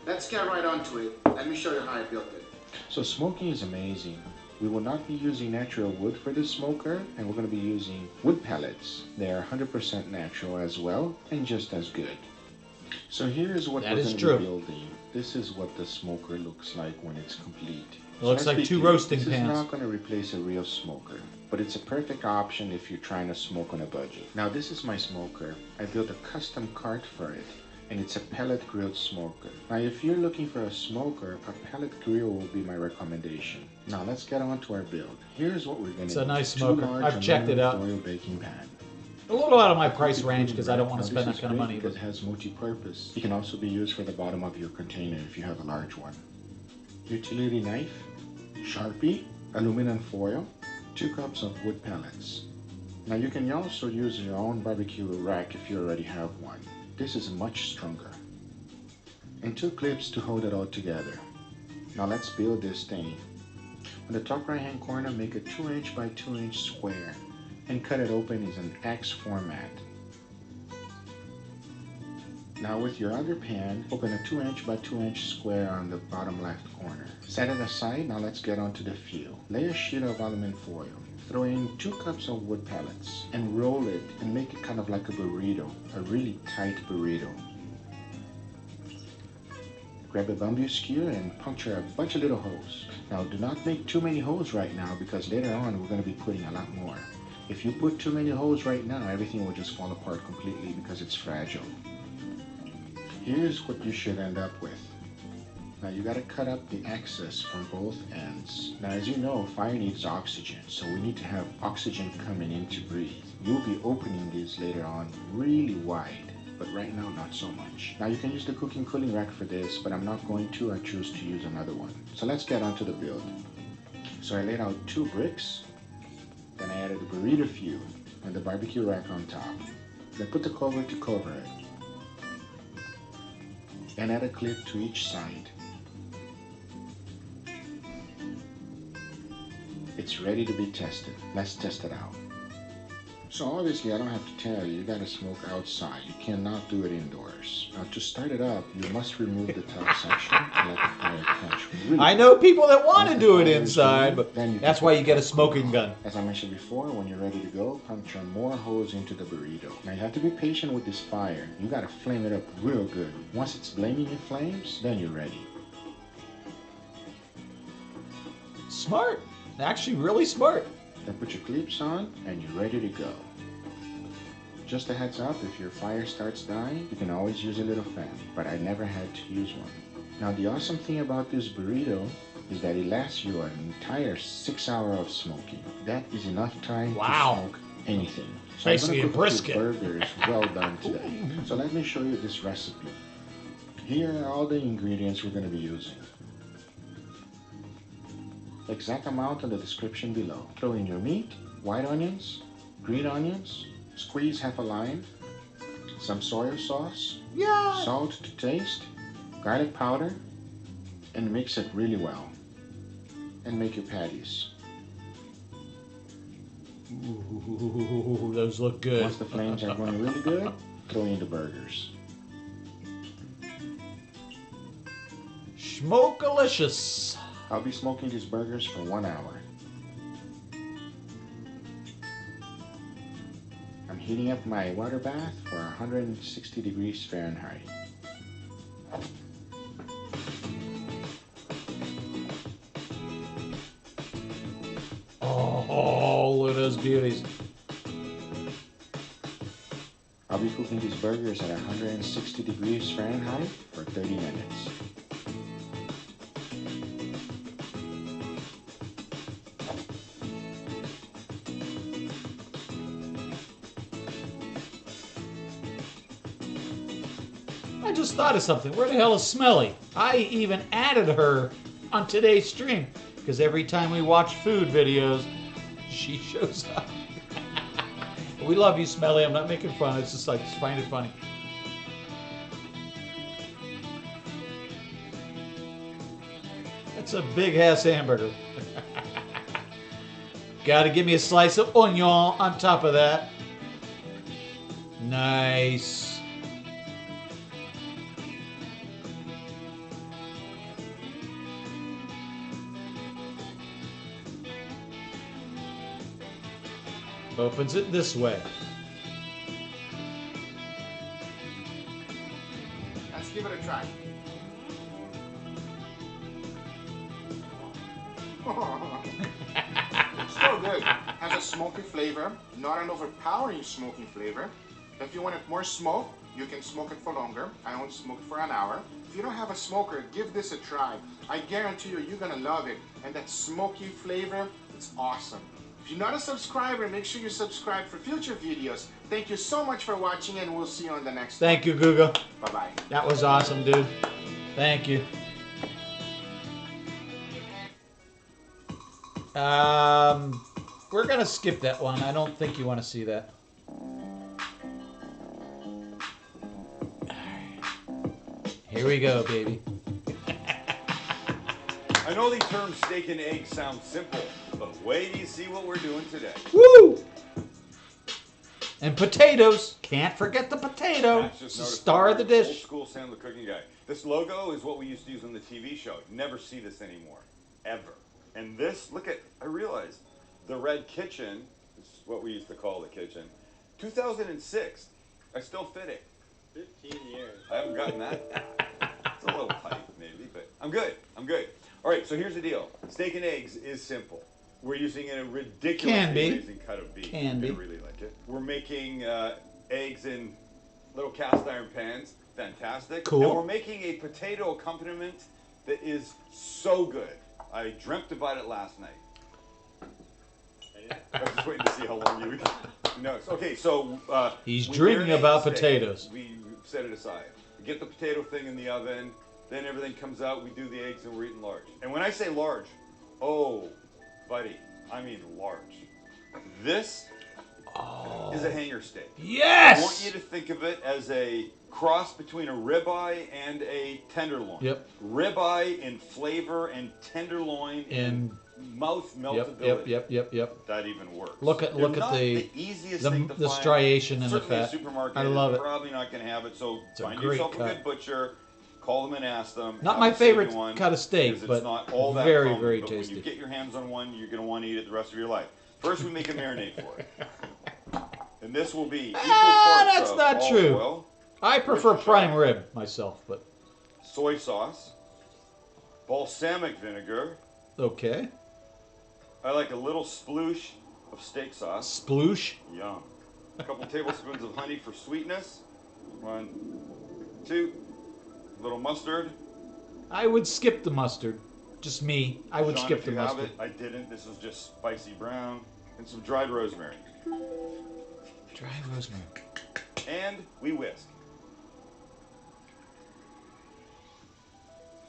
Let's get right onto it. Let me show you how I built it. So smoking is amazing. We will not be using natural wood for this smoker, and we're going to be using wood pellets. They are 100% natural as well, and just as good. So here is what we're going to be building. This is what the smoker looks like when it's complete. It looks like two roasting pans. pans. This is not going to replace a real smoker, but it's a perfect option if you're trying to smoke on a budget. Now this is my smoker. I built a custom cart for it, and it's a pellet grilled smoker. Now if you're looking for a smoker, a pellet grill will be my recommendation. Now let's get on to our build. Here's what we're going to do. It's a nice smoker. I've checked it out. Foil baking pan. A little out of my price range because I don't want to spend that kind of money. Because it has multi-purpose. It can also be used for the bottom of your container if you have a large one. Utility knife, Sharpie, aluminum foil, 2 cups of wood pellets. Now you can also use your own barbecue rack if you already have one. This is much stronger. And 2 clips to hold it all together. Now let's build this thing. On the top right hand corner, make a 2" by 2" square and cut it open in an X format. Now with your other pan, open a 2" by 2" square on the bottom left corner. Set it aside. Now let's get on to the fuel. Lay a sheet of aluminum foil. Throw in 2 cups of wood pellets and roll it and make it kind of like a burrito, a really tight burrito. Grab a bamboo skewer and puncture a bunch of little holes. Now do not make too many holes right now because later on we're going to be putting a lot more. If you put too many holes right now, everything will just fall apart completely because it's fragile. Here's what you should end up with. Now you got to cut up the excess from both ends. Now as you know, fire needs oxygen, so we need to have oxygen coming in to breathe. You'll be opening these later on really wide, but right now not so much. Now you can use the cooking cooling rack for this, but I'm not going to. I choose to use another one. So let's get on to the build. So I laid out 2 bricks, then I added the burrito fuel and the barbecue rack on top. Then put the cover to cover it. And add a clip to each side. It's ready to be tested. Let's test it out. So obviously I don't have to tell you, you gotta smoke outside. You cannot do it indoors. Now to start it up, you must remove the top section and let the fire catch. Really I know people that want to do it inside, but that's why you get a smoking gun. As I mentioned before, when you're ready to go, puncture more holes into the burrito. Now you have to be patient with this fire. You gotta flame it up real good. Once it's flaming in flames, then you're ready. Smart. Actually, really smart. Then put your clips on and you're ready to go. Just a heads up, if your fire starts dying, you can always use a little fan, but I never had to use one. Now the awesome thing about this burrito is that it lasts you an entire 6 hours of smoking. That is enough time to smoke anything. So basically I'm a gonna cook brisket. burgers well done today. So let me show you this recipe. Here are all the ingredients we're going to be using. Exact amount in the description below. Throw in your meat, white onions, green onions, squeeze half a lime, some soy sauce, Yeah. salt to taste, garlic powder, and mix it really well. And make your patties. Ooh, those look good. Once the flames are going really good, throw in the burgers. Smoke-alicious. I'll be smoking these burgers for 1 hour. I'm heating up my water bath for 160 degrees Fahrenheit. Oh, look at those beauties. I'll be cooking these burgers at 160 degrees Fahrenheit for 30 minutes. I just thought of something. Where the hell is Smelly? I even added her on today's stream because every time we watch food videos, she shows up. We love you, Smelly. I'm not making fun. It's just like, just find it funny. That's a big ass hamburger. Gotta give me a slice of onion on top of that. Nice. Opens it this way. Let's give it a try. It's so good. Has a smoky flavor, not an overpowering smoky flavor. If you want it more smoke, you can smoke it for longer. I only smoked for an hour. If you don't have a smoker, give this a try. I guarantee you, you're gonna love it. And that smoky flavor, it's awesome. If you're not a subscriber, make sure you subscribe for future videos. Thank you so much for watching, and we'll see you on the next one. Thank you, Guga. Bye-bye. That was awesome, dude. Thank you. We're gonna skip that one. I don't think you want to see that. Here we go, baby. I know these terms steak and eggs sound simple, but wait till you see what we're doing today. Woo! And potatoes. Can't forget the potato. Max just It's the noticed star of the I'm an dish. Old school Sam the Cooking Guy. This logo is what we used to use on the TV show. You never see this anymore, ever. And this, look at, I realized, the Red Kitchen is what we used to call the kitchen. 2006. I still fit it. 15 years. I haven't gotten that. It's a little tight, maybe, but I'm good. I'm good. All right, so here's the deal. Steak and eggs is simple. We're using a ridiculously amazing cut of beef. Can be. I really like it. We're making eggs in little cast iron pans. Fantastic. Cool. And we're making a potato accompaniment that is so good. I dreamt about it last night. I was just waiting to see how long you would. No, okay, so He's we dreaming marinate about the steak. potatoes. We set it aside. We get the potato thing in the oven. Then everything comes out. We do the eggs, and we're eating large. And when I say large, oh, buddy, I mean large. This is a hanger steak. Yes! I want you to think of it as a cross between a ribeye and a tenderloin. Yep. Ribeye in flavor and tenderloin in mouth meltability. Yep. That even works. Look at They're the not the easiest thing to the find. striation in the Certainly fat. a supermarket I love is it. probably not going to have it. So It's a find great yourself cut. a good butcher. Call them and ask them. Not have my them save you favorite one, cut of steak, because but it's not all that very, common, very but tasty. When you get your hands on one, you're going to want to eat it the rest of your life. First, we make a marinade for it, and this will be equal parts that's of not olive true. oil, I prefer prime rib myself, but soy sauce, balsamic vinegar. okay. I like a little sploosh of steak sauce. Sploosh. Yum. A couple tablespoons of honey for sweetness. 1, 2. A little mustard. I would skip the mustard. Just me. I would Sean, skip if the you have mustard. it, I didn't. This is just spicy brown. And some dried rosemary. Dry rosemary. And we whisk.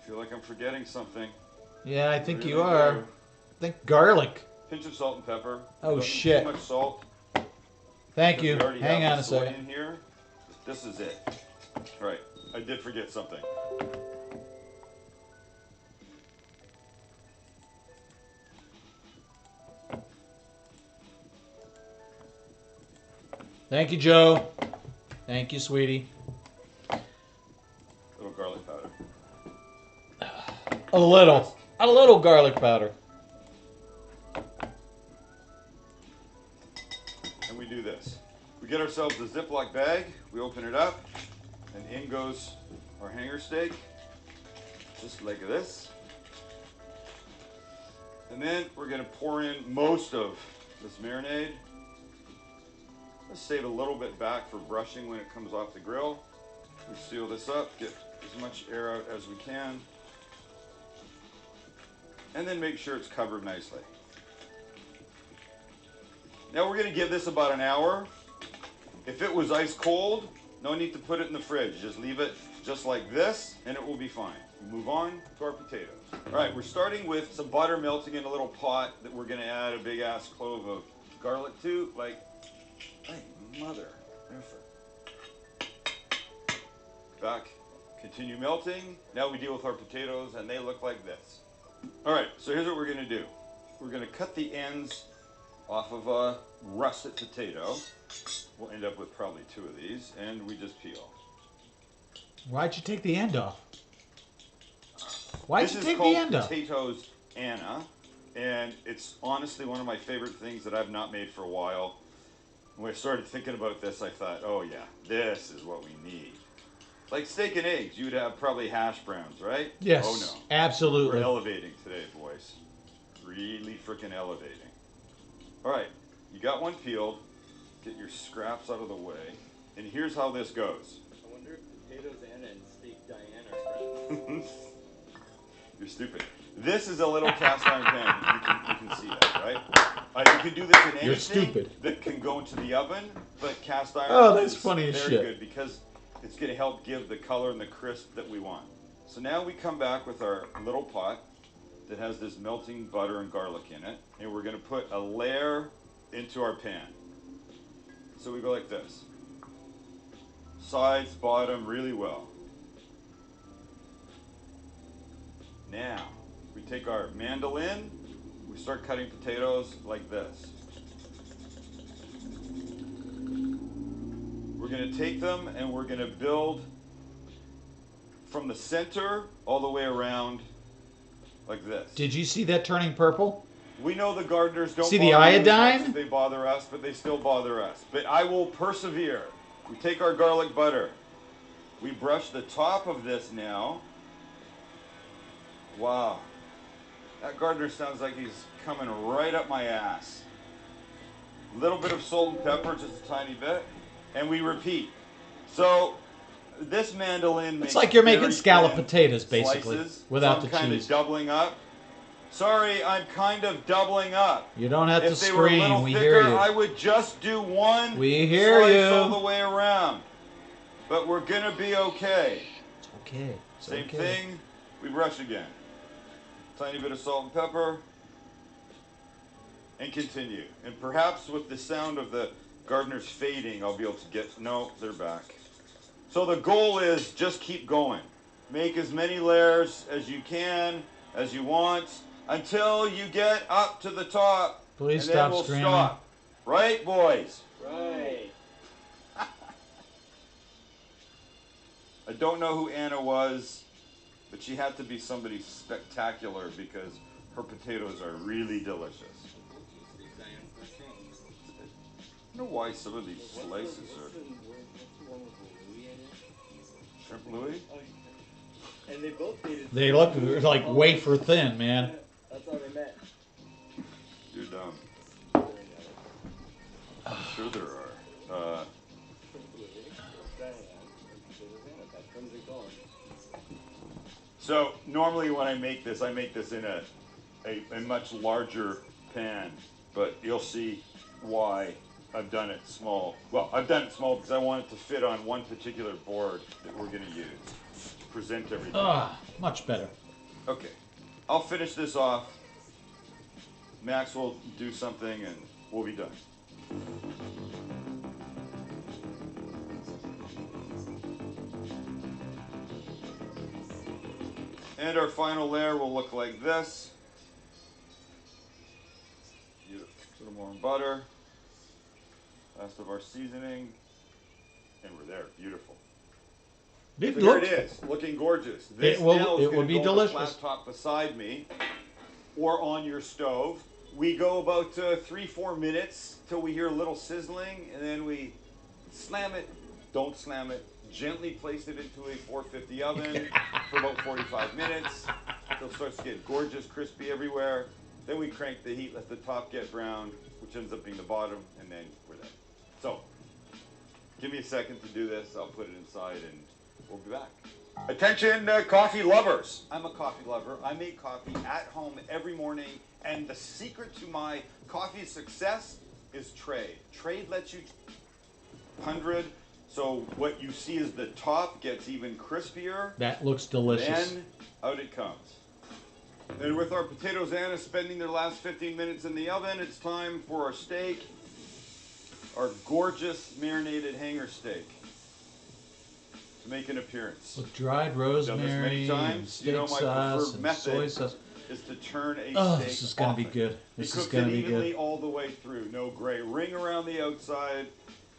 I feel like I'm forgetting something. Yeah, I think you Really are. do. I think garlic. Pinch of salt and pepper. Oh, Don't shit. Too much salt. Thank because you. we already Hang have on the a soy second. in here. Just This is it. All right, I did forget something. Thank you, Joe. Thank you, sweetie. Little garlic powder. A little garlic powder. And we do this. We get ourselves a Ziploc bag, we open it up, and in goes our hanger steak, just like this. And then we're gonna pour in most of this marinade. Let's save a little bit back for brushing when it comes off the grill. We seal this up, get as much air out as we can, and then make sure it's covered nicely. Now we're gonna give this about an hour. If it was ice cold, no need to put it in the fridge. Just leave it just like this and it will be fine. We move on to our potatoes. All right, we're starting with some butter melting in a little pot that we're gonna add a big ass clove of garlic to, like, hey, mother effer. Back, continue melting. Now we deal with our potatoes and they look like this. All right, so here's what we're gonna do. We're gonna cut the ends off of a russet potato. We'll end up with probably 2 of these, and we just peel. Why'd you take the end off? Why'd This you is take the called end off? Potatoes Anna, and it's honestly one of my favorite things that I've not made for a while. When I started thinking about this, I thought, oh yeah, this is what we need. Like steak and eggs, you'd have probably hash browns, right? Yes, Oh no. absolutely. We're elevating today, boys. Really freaking elevating. All right, you got one peeled. Get your scraps out of the way. And here's how this goes. I wonder if Potatoes Anna and Steak Diane are friends. You're stupid. This is a little cast iron pan. You can see that, right? You can do this in anything You're stupid. that can go into the oven, but cast iron Oh, that's is funny as very shit. good because it's going to help give the color and the crisp that we want. So now we come back with our little pot that has this melting butter and garlic in it, and we're going to put a layer into our pan. So we go like this. Sides, bottom, really well. Now, we take our mandolin, we start cutting potatoes like this. We're going to take them and we're going to build from the center all the way around like this. Did you see that turning purple? We know the gardeners don't See the bother you as iodine? much as they bother us, but they still bother us. But I will persevere. We take our garlic butter. We brush the top of this now. Wow. That gardener sounds like he's coming right up my ass. A little bit of salt and pepper, just a tiny bit. And we repeat. So this mandolin makes It's like you're making very scallop thin potatoes, basically, slices. without So the I'm kind cheese. of doubling up. Sorry, I'm kind of doubling up. You don't have to If they were a scream. little We thicker, hear you. I would just do one We hear slice you. all the way around. But we're gonna be okay. It's okay. It's Same okay. thing, we brush again. Tiny bit of salt and pepper. And continue. And perhaps with the sound of the gardeners fading, I'll be able to get, no, they're back. So the goal is just keep going. Make as many layers as you can, as you want, until you get up to the top. Please and then stop we'll screaming. stop. Right, boys? Right. I don't know who Anna was, but she had to be somebody spectacular because her potatoes are really delicious. I don't know why some of these slices are shrimp Louis. And they both dated. They look like wafer thin, man. That's how they met. You're dumb. I'm sure there are. So normally when I make this in a much larger pan, but you'll see why I've done it small. Well, I've done it small because I want it to fit on one particular board that we're going to use to present everything. Ah, much better. Okay, I'll finish this off. Max will do something and we'll be done. And our final layer will look like this. Beautiful. A little more butter. Rest of our seasoning. And we're there. Beautiful. So here it is, looking gorgeous. This now is going to go on the flat top beside me or on your stove. We go about 3-4 minutes till we hear a little sizzling, and then we slam it. Don't slam it. Gently place it into a 450 oven for about 45 minutes. Till it starts to get gorgeous, crispy everywhere. Then we crank the heat, let the top get brown, which ends up being the bottom, and then we're there. So, give me a second to do this. I'll put it inside and we'll be back. Attention, coffee lovers. I'm a coffee lover. I make coffee at home every morning, and the secret to my coffee success is trade. Trade lets you 100, so what you see is the top gets even crispier. That looks delicious. Then out it comes. And with our potatoes and spending their last 15 minutes in the oven, it's time for our steak, our gorgeous marinated hanger steak. Make an appearance. With dried rosemary, and steak sauce, and soy sauce. Is to turn a steak. This is going to be good. This is going to be good. All the way through. No gray ring around the outside.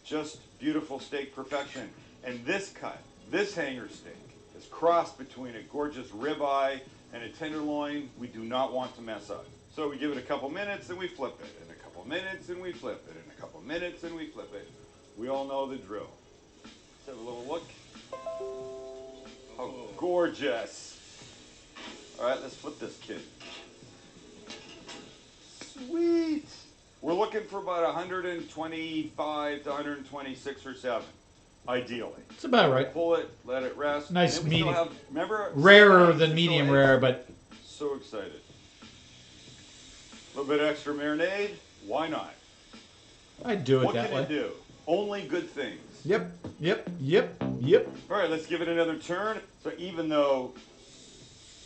Just beautiful steak perfection. And this cut, this hanger steak, is crossed between a gorgeous ribeye and a tenderloin. We do not want to mess up. So we give it a couple minutes and we flip it. And a couple minutes and we flip it. And a couple minutes and we flip it. We all know the drill. Let's have a little look. Oh, gorgeous. All right, let's flip this kid. Sweet. We're looking for about 125 to 126 or 7, ideally. It's about right. Pull it, let it rest. Nice medium. Remember, rarer than medium rare, but so excited. A little bit extra marinade. Why not? I'd do it what that way. What can it do? Only good things. Yep. All right, let's give it another turn. So even though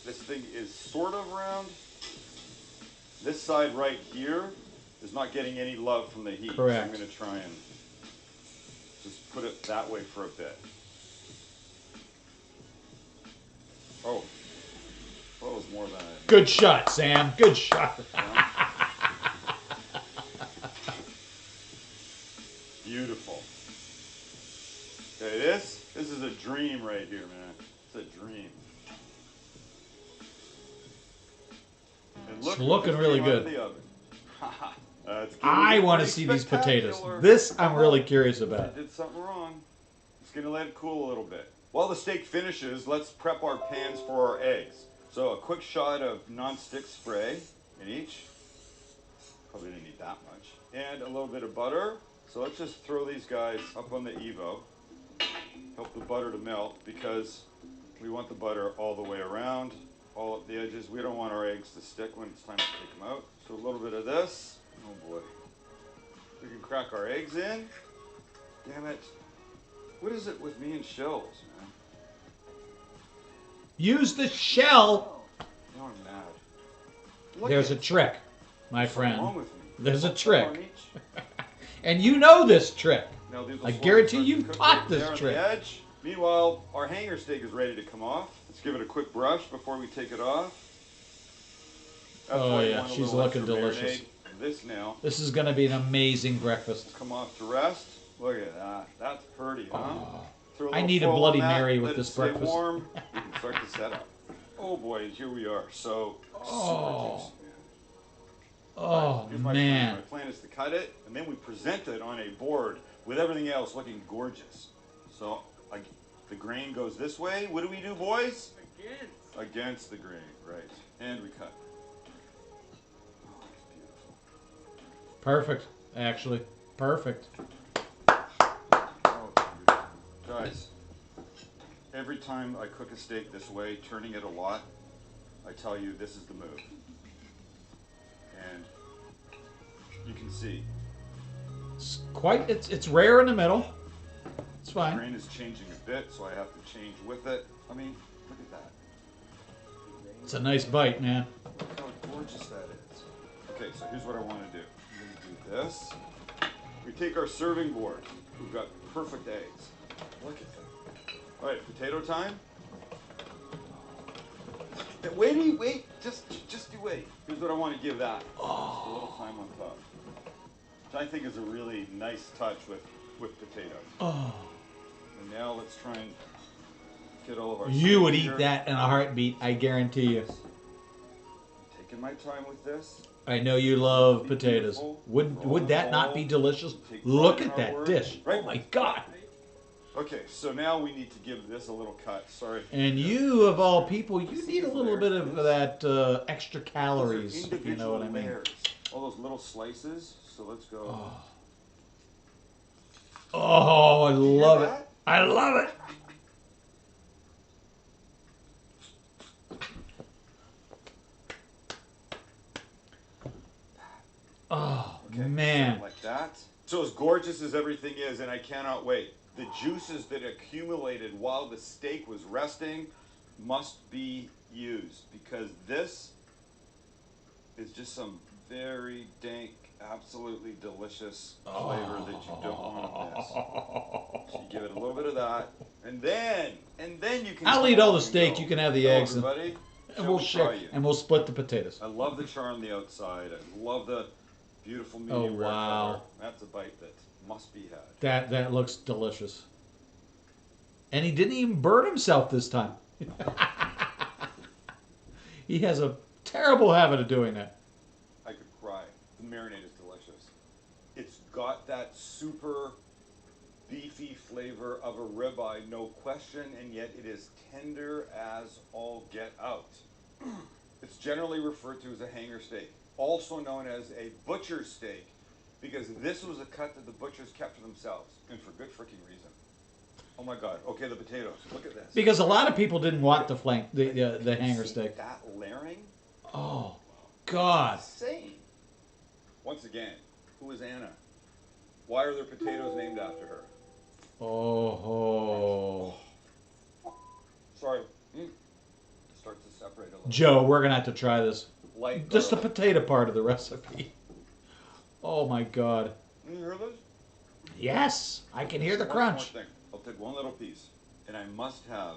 this thing is sort of round, this side right here is not getting any love from the heat. Correct. So I'm going to try and just put it that way for a bit. Oh, that was more than I... Good shot, Sam. Good shot. Beautiful. Okay, this is a dream right here, man. It's a dream. It's looking really good. Good. I want to see these potatoes. This I'm really curious about. I did something wrong. Just gonna let it cool a little bit. While the steak finishes, let's prep our pans for our eggs. So a quick shot of non-stick spray in each. Probably didn't need that much. And a little bit of butter. So let's just throw these guys up on the Evo. Help the butter to melt because we want the butter all the way around, all up the edges. We don't want our eggs to stick when it's time to take them out. So a little bit of this. Oh boy. We can crack our eggs in. Damn it. What is it with me and shells, man? Use the shell. Now I'm mad. There's a trick, my friend. What's wrong with me? There's a trick. And you know this trick. Now, I guarantee you've taught this trick. The edge. Meanwhile, our hanger steak is ready to come off. Let's give it a quick brush before we take it off. Oh yeah, she's looking delicious. This now. This is going to be an amazing breakfast. Come off to rest. Look at that. That's pretty, huh? I need a Bloody Mary with this breakfast. Warm. We can start the setup. Oh boy, here we are. So super juicy, man. Oh Here's man. My plan is to cut it, and then we present it on a board with everything else looking gorgeous. So the grain goes this way. What do we do, boys? Against the grain, right. And we cut. Oh, it's beautiful. Perfect, actually. Perfect. Oh, beautiful. Guys, every time I cook a steak this way, turning it a lot, I tell you this is the move. And you can see. It's rare in the middle. It's fine. The grain is changing a bit, so I have to change with it. I mean, look at that. It's a nice bite, man. Look how gorgeous that is. Okay, so here's what I want to do. I'm going to do this. We take our serving board. We've got perfect eggs. Look at that. All right, potato time. Wait. Just you wait. Here's what I want to give that. Just a little time on top. Which I think is a really nice touch with potatoes. Oh. And now let's try and get all of our. You would eat here. that in a heartbeat, I guarantee you. Taking my time with this. I know you love potatoes. Would that not be delicious? Look at that dish. Oh my God. Okay, so now we need to give this a little cut. Sorry. And you, of all people, you need a little bit of that extra calories, if you know what I mean. Layers. All those little slices. So let's go. Oh, I love it. I love it. Oh, okay, man. Like that. So as gorgeous as everything is, and I cannot wait, the juices that accumulated while the steak was resting must be used, because this is just some very dank, absolutely delicious flavor that you don't want to miss. So you give it a little bit of that, and then you can. I'll eat all the steak. You can have the eggs, everybody. and we'll share, and we'll split the potatoes. I love the char on the outside. I love the beautiful medium Oh, wow. rare color. That's a bite that must be had. That looks delicious. And he didn't even burn himself this time. He has a terrible habit of doing that. I could cry. The marinade is delicious. It's got that super beefy flavor of a ribeye, no question, and yet it is tender as all get out. It's generally referred to as a hanger steak, also known as a butcher steak, because this was a cut that the butchers kept for themselves, and for good freaking reason. Oh my God! Okay, the potatoes. Look at this. Because a lot of people didn't want the hanger steak. That layering. Oh, God! Insane. Once again, who is Anna? Why are there potatoes named after her? Oh. Sorry. Starts to separate a little. Joe, we're gonna have to try this. Light Just the garlic. potato part of the recipe. Oh my God. Can you hear this? Yes, I can hear the crunch. One more thing. I'll take one little piece, and I must have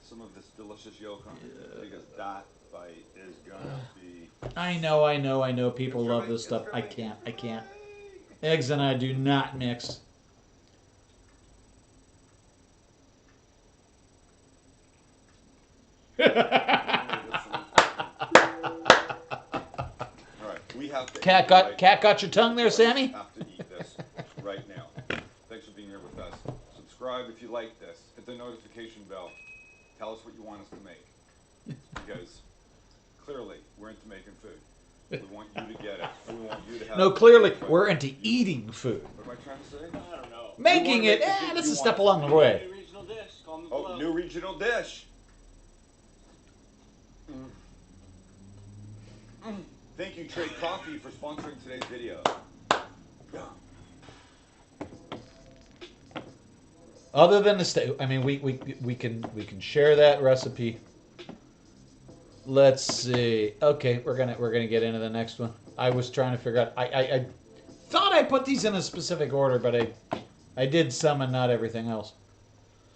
some of this delicious yolk on it, because that bite is gonna be. I know. People love this stuff. I can't. Eggs and I do not mix. Alright, we have to. Cat got your tongue there, Sammy? Have to eat this right now. Thanks for being here with us. Subscribe if you like this. Hit the notification bell. Tell us what you want us to make. Because clearly we're into making food. We want you to get it. And we want you to have No, clearly we're into eating food. What am I trying to say? I don't know. Making it, that's a step along the way. New regional dish. Comment Oh, below. new regional dish. Thank you, Trade Coffee, for sponsoring today's video. Other than the steak, I mean, we can share that recipe. Let's see. Okay, we're gonna get into the next one. I was trying to figure out. I thought I put these in a specific order, but I did some and not everything else.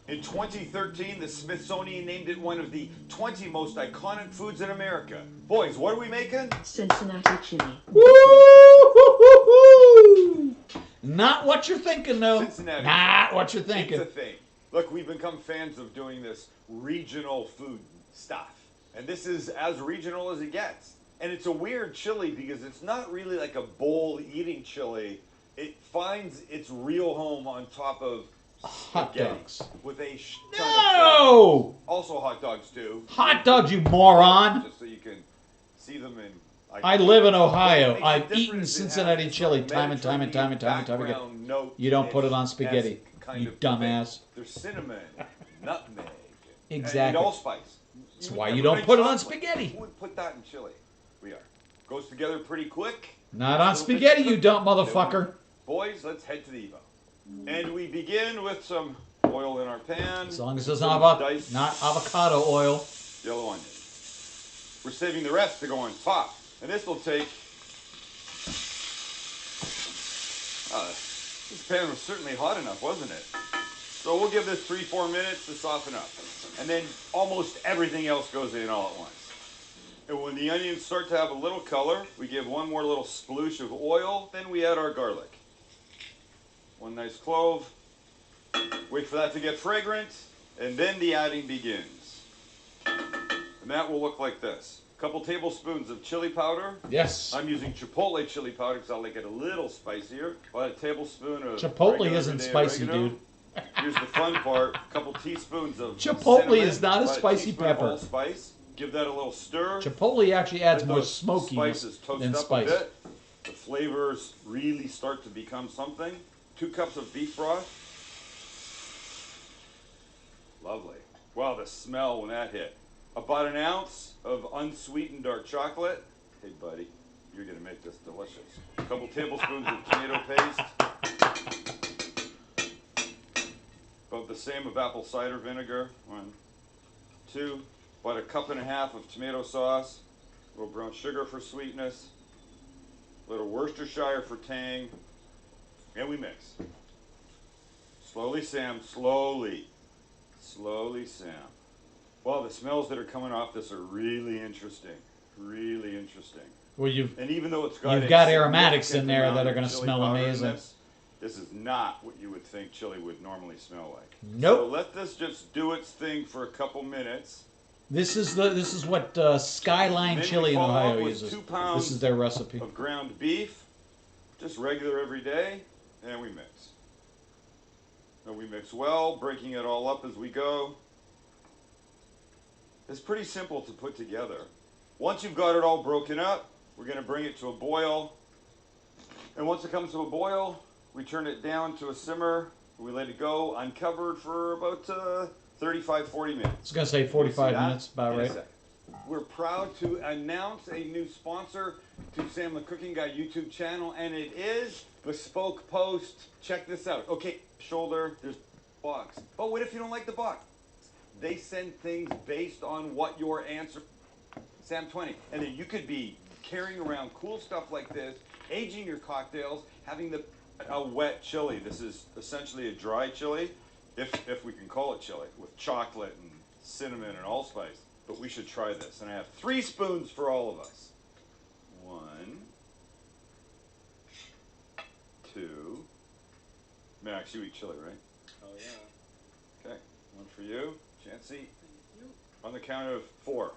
In 2013, the Smithsonian named it one of the 20 most iconic foods in America. Boys, what are we making? Cincinnati chili. Woo! Not what you're thinking, though. Cincinnati. Not what you're thinking. It's a thing. Look, we've become fans of doing this regional food stuff. And this is as regional as it gets. And it's a weird chili because it's not really like a bowl eating chili. It finds its real home on top of Hot spaghetti dogs. with a ton of No! also hot dogs too. Hot dogs, you moron! Just so you can see them in. I live in Ohio. What makes it I've different eaten is it Cincinnati has chili some time and time again. background note You don't put it on dish spaghetti, esque kind you of dumbass. thing. There's cinnamon, nutmeg, Exactly. and allspice. That's why you don't put it on spaghetti. Who would put that in chili? We are. Goes together pretty quick. Not on spaghetti, you dumb motherfucker. Boys, let's head to the Evo. And we begin with some oil in our pan. As long as it's some not diced avocado oil. yellow onion. We're saving the rest to go on top. And this will take... this pan was certainly hot enough, wasn't it? So we'll give this 3-4 minutes to soften up. And then almost everything else goes in all at once. And when the onions start to have a little color, we give one more little sploosh of oil, then we add our garlic. One nice clove. Wait for that to get fragrant, and then the adding begins. And that will look like this. A couple tablespoons of chili powder. Yes. I'm using Chipotle chili powder because I like it a little spicier. About a tablespoon of Chipotle isn't spicy, oregano. dude. Here's the fun part. A couple teaspoons of Chipotle cinnamon, is not a about spicy teaspoon of pepper. allspice. Give that a little stir. Chipotle actually adds Let more those smokiness spices toast than up spice. a bit. The flavors really start to become something. 2 cups of beef broth. Lovely. Wow, the smell when that hit. About an ounce of unsweetened dark chocolate. Hey, buddy, you're going to make this delicious. A couple tablespoons of tomato paste. About the same of apple cider vinegar. 1, 2. About a cup and a half of tomato sauce. A little brown sugar for sweetness. A little Worcestershire for tang. And we mix. Slowly, Sam, slowly. Slowly, Sam. Well, the smells that are coming off this are really interesting. Really interesting. Well, you've And even though it's got, aromatics in there that are going to smell amazing. This is not what you would think chili would normally smell like. Nope. So let this just do its thing for a couple minutes. This is what Skyline Then Chili we in follow Ohio up with uses. 2 pounds This is their recipe. of ground beef, just regular every day, and we mix. And we mix well, breaking it all up as we go. It's pretty simple to put together. Once you've got it all broken up, we're going to bring it to a boil. And once it comes to a boil, we turn it down to a simmer. We let it go uncovered for about 35-40 minutes. I was going to say 45 minutes, about right. We're proud to announce a new sponsor to Sam the Cooking Guy YouTube channel, and it is Bespoke Post. Check this out. Okay, shoulder, there's box. But what if you don't like the box? They send things based on what your answer, Sam 20. And then you could be carrying around cool stuff like this, aging your cocktails, having a wet chili. This is essentially a dry chili, if we can call it chili, with chocolate and cinnamon and allspice. But we should try this. And I have 3 spoons for all of us. 1, 2. Max, you eat chili, right? Oh, yeah. Okay. 1 for you. Chancey. On the count of 4.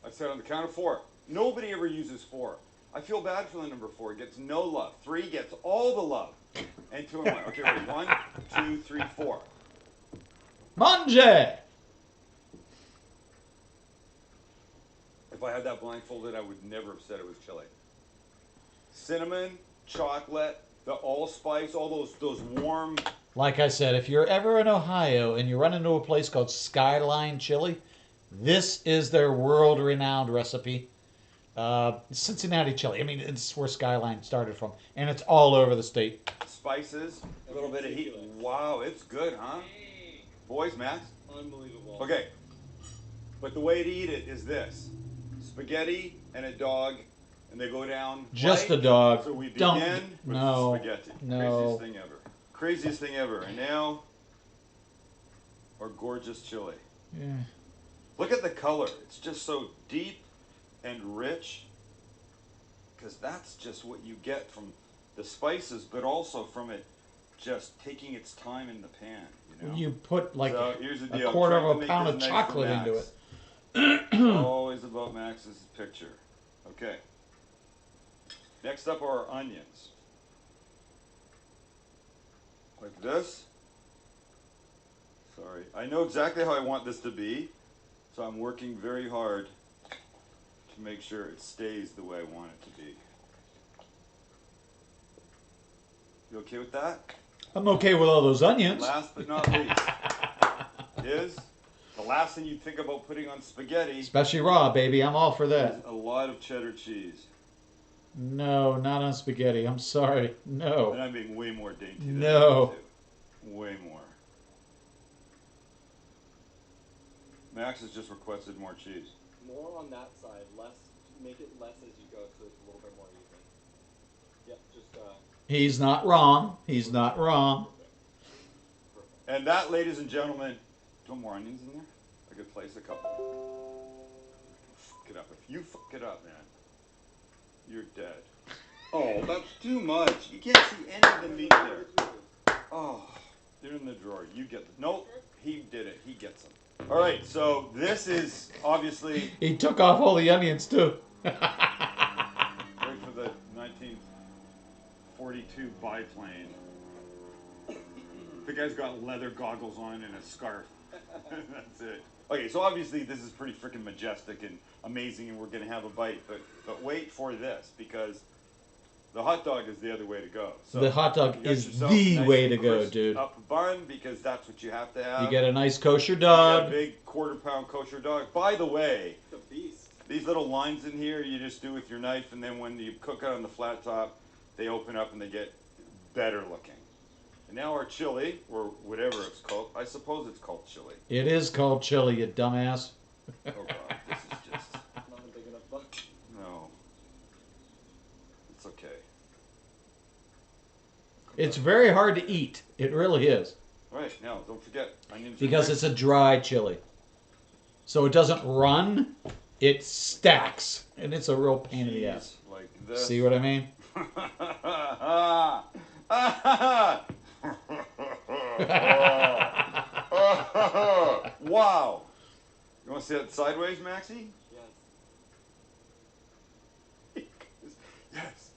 I said on the count of 4. Nobody ever uses 4. I feel bad for the number 4. It gets no love. 3 gets all the love. And 2 and 1. Okay, ready? 1, 2, 3, 4. Mange! If I had that blindfolded, I would never have said it was chili. Cinnamon, chocolate, the allspice, all those warm. Like I said, if you're ever in Ohio and you run into a place called Skyline Chili, this is their world-renowned recipe. Cincinnati chili. I mean, it's where Skyline started from. And it's all over the state. Spices, a little bit of heat. Wow, it's good, huh? Boys, Max? Unbelievable. Okay. But the way to eat it is this. Spaghetti and a dog, and they go down. Just light. a dog. So we Don't. begin with No. spaghetti. No. Craziest thing ever. Craziest thing ever. And now, our gorgeous chili. Yeah. Look at the color. It's just so deep and rich. Because that's just what you get from the spices, but also from it just taking its time in the pan. You know? You put like So, here's the a deal. quarter Trying of to a make pound this of nice for chocolate into Max. it. Always about Max's picture. Okay. Next up are our onions. Like this. Sorry. I know exactly how I want this to be, so I'm working very hard to make sure it stays the way I want it to be. You okay with that? I'm okay with all those onions. Last but not least is the last thing you think about putting on spaghetti. Especially raw, baby. I'm all for that. Is a lot of cheddar cheese. No, not on spaghetti. I'm sorry. And No. I'm being way more dainty than No. I need to. Way more. Max has just requested more cheese. More on that side, less. Make it less as you go, so it's a little bit more even. Yep, just He's not wrong. He's not wrong. perfect. And that, ladies and gentlemen, do you want more onions in there? I could place a couple. Fuck it up. If you fuck it up, man, you're dead. Oh, that's too much. You can't see any of the meat there. Oh, they're in the drawer. You get them. Nope, he did it. He gets them. All right, so this is obviously... He took off all the onions, too. Wait for the 1942 biplane. The guy's got leather goggles on and a scarf. That's it. Okay, so obviously this is pretty freaking majestic and amazing, and we're gonna have a bite. But wait for this, because the hot dog is the other way to go. So the hot dog is yourself the nice way to and go, crisp dude. Up bun, because that's what you have to have. You get a nice kosher You get dog. a big quarter-pound kosher dog. By the way, The beast. these little lines in here you just do with your knife, and then when you cook it on the flat top, they open up and they get better looking. And now our chili, or whatever it's called, I suppose it's called chili. It is called chili, you dumbass. Oh God, this is just, Not a big enough buck. no. It's okay. It's very hard to eat. It really is. All right, now don't forget onions. Because it's a dry chili. So it doesn't run, it stacks. And it's a real pain in the ass. Like this. See what I mean? Wow. You want to see it sideways, Maxie? Yes. Yes.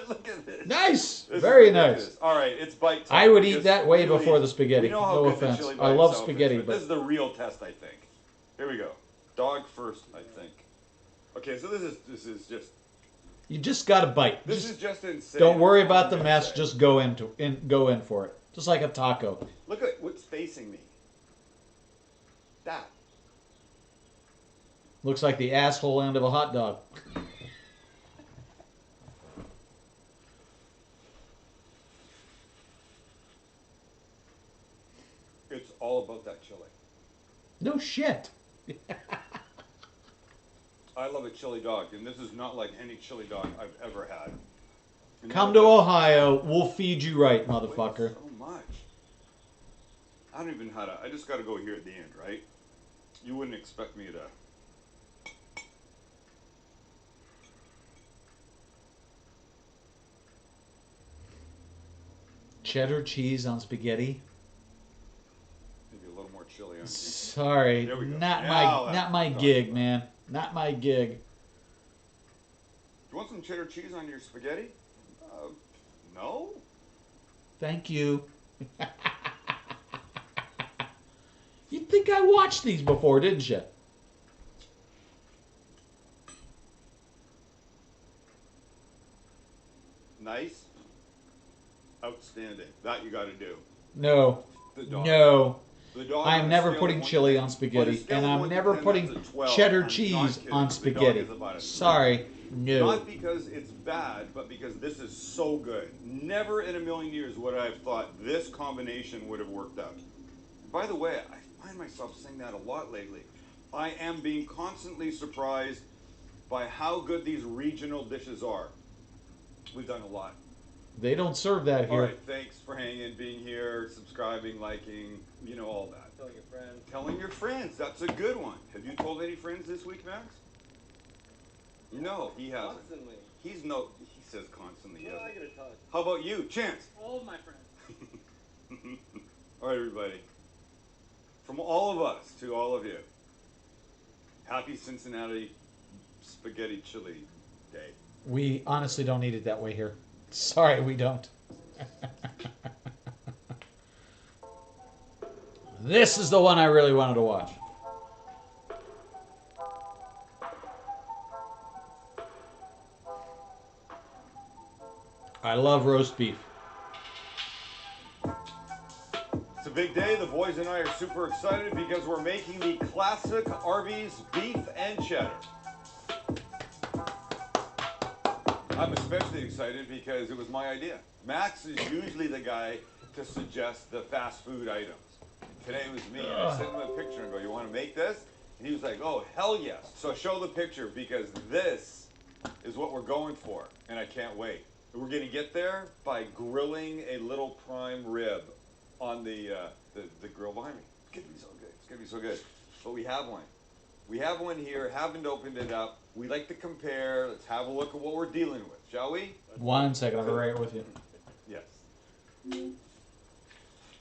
Look at this. Nice. This Very is ridiculous. nice. All right, it's bite time. I would eat Because that way really, before the spaghetti. we know how No good the offense. chili I by love itself is, spaghetti, but but this is the real test, I think. Here we go. Dog first, I think. Okay, so this is just you just gotta bite. this is just insane. Don't worry about the I'm mess. gonna Just go in for it. Just like a taco. say. Look at what's facing me. That. Looks like the asshole end of a hot dog. It's all about that chili. No shit. I love a chili dog, and this is not like any chili dog I've ever had. And Come now to this- Ohio. We'll feed you right, motherfucker. So much. I don't even know how to. I just got to go here at the end, right? You wouldn't expect me to. Cheddar cheese on spaghetti. Maybe a little more chili on here. Sorry, There we go. not Now my that's not my what I'm gig, talking man. Not my gig. You want some cheddar cheese on your spaghetti? No. Thank you. You'd think I watched these before, didn't you? Nice. Outstanding. That you got to do. No. The dog. No. The dog on I'm a never scale of putting 1 to chili 10 on spaghetti, a scale and of I'm 1 to never 10, putting that's a 12. cheddar I'm cheese not kidding. on The dog spaghetti. is about a 3. Sorry, no. Not because it's bad, but because this is so good. Never in a million years would I have thought this combination would have worked out. By the way, I find myself saying that a lot lately. I am being constantly surprised by how good these regional dishes are. We've done a lot. They don't serve that All here. right, thanks for hanging, being here, subscribing, liking, you know, all that. Telling your friends. Telling your friends, that's a good one. Have you told any friends this week, Max? No, he hasn't. Constantly. He says constantly, Well, I yes. get a touch. How about you, Chance? All of my friends. All right, everybody. From all of us to all of you, happy Cincinnati Spaghetti Chili Day. We honestly don't eat it that way here. Sorry, we don't. This is the one I really wanted to watch. I love roast beef. It's a big day. The boys and I are super excited because we're making the classic Arby's beef and cheddar. I'm especially excited because it was my idea. Max is usually the guy to suggest the fast food items. Today it was me, and I sent him a picture and go, "You want to make this?" And he was like, "Oh, hell yes." So show the picture because this is what we're going for, and I can't wait. We're going to get there by grilling a little prime rib on the grill behind me. It's gonna be so good. It's gonna be so good. But we have one. We have one here. Haven't opened it up. We like to compare. Let's have a look at what we're dealing with, shall we? 1 second, I'll be right with you. Yes.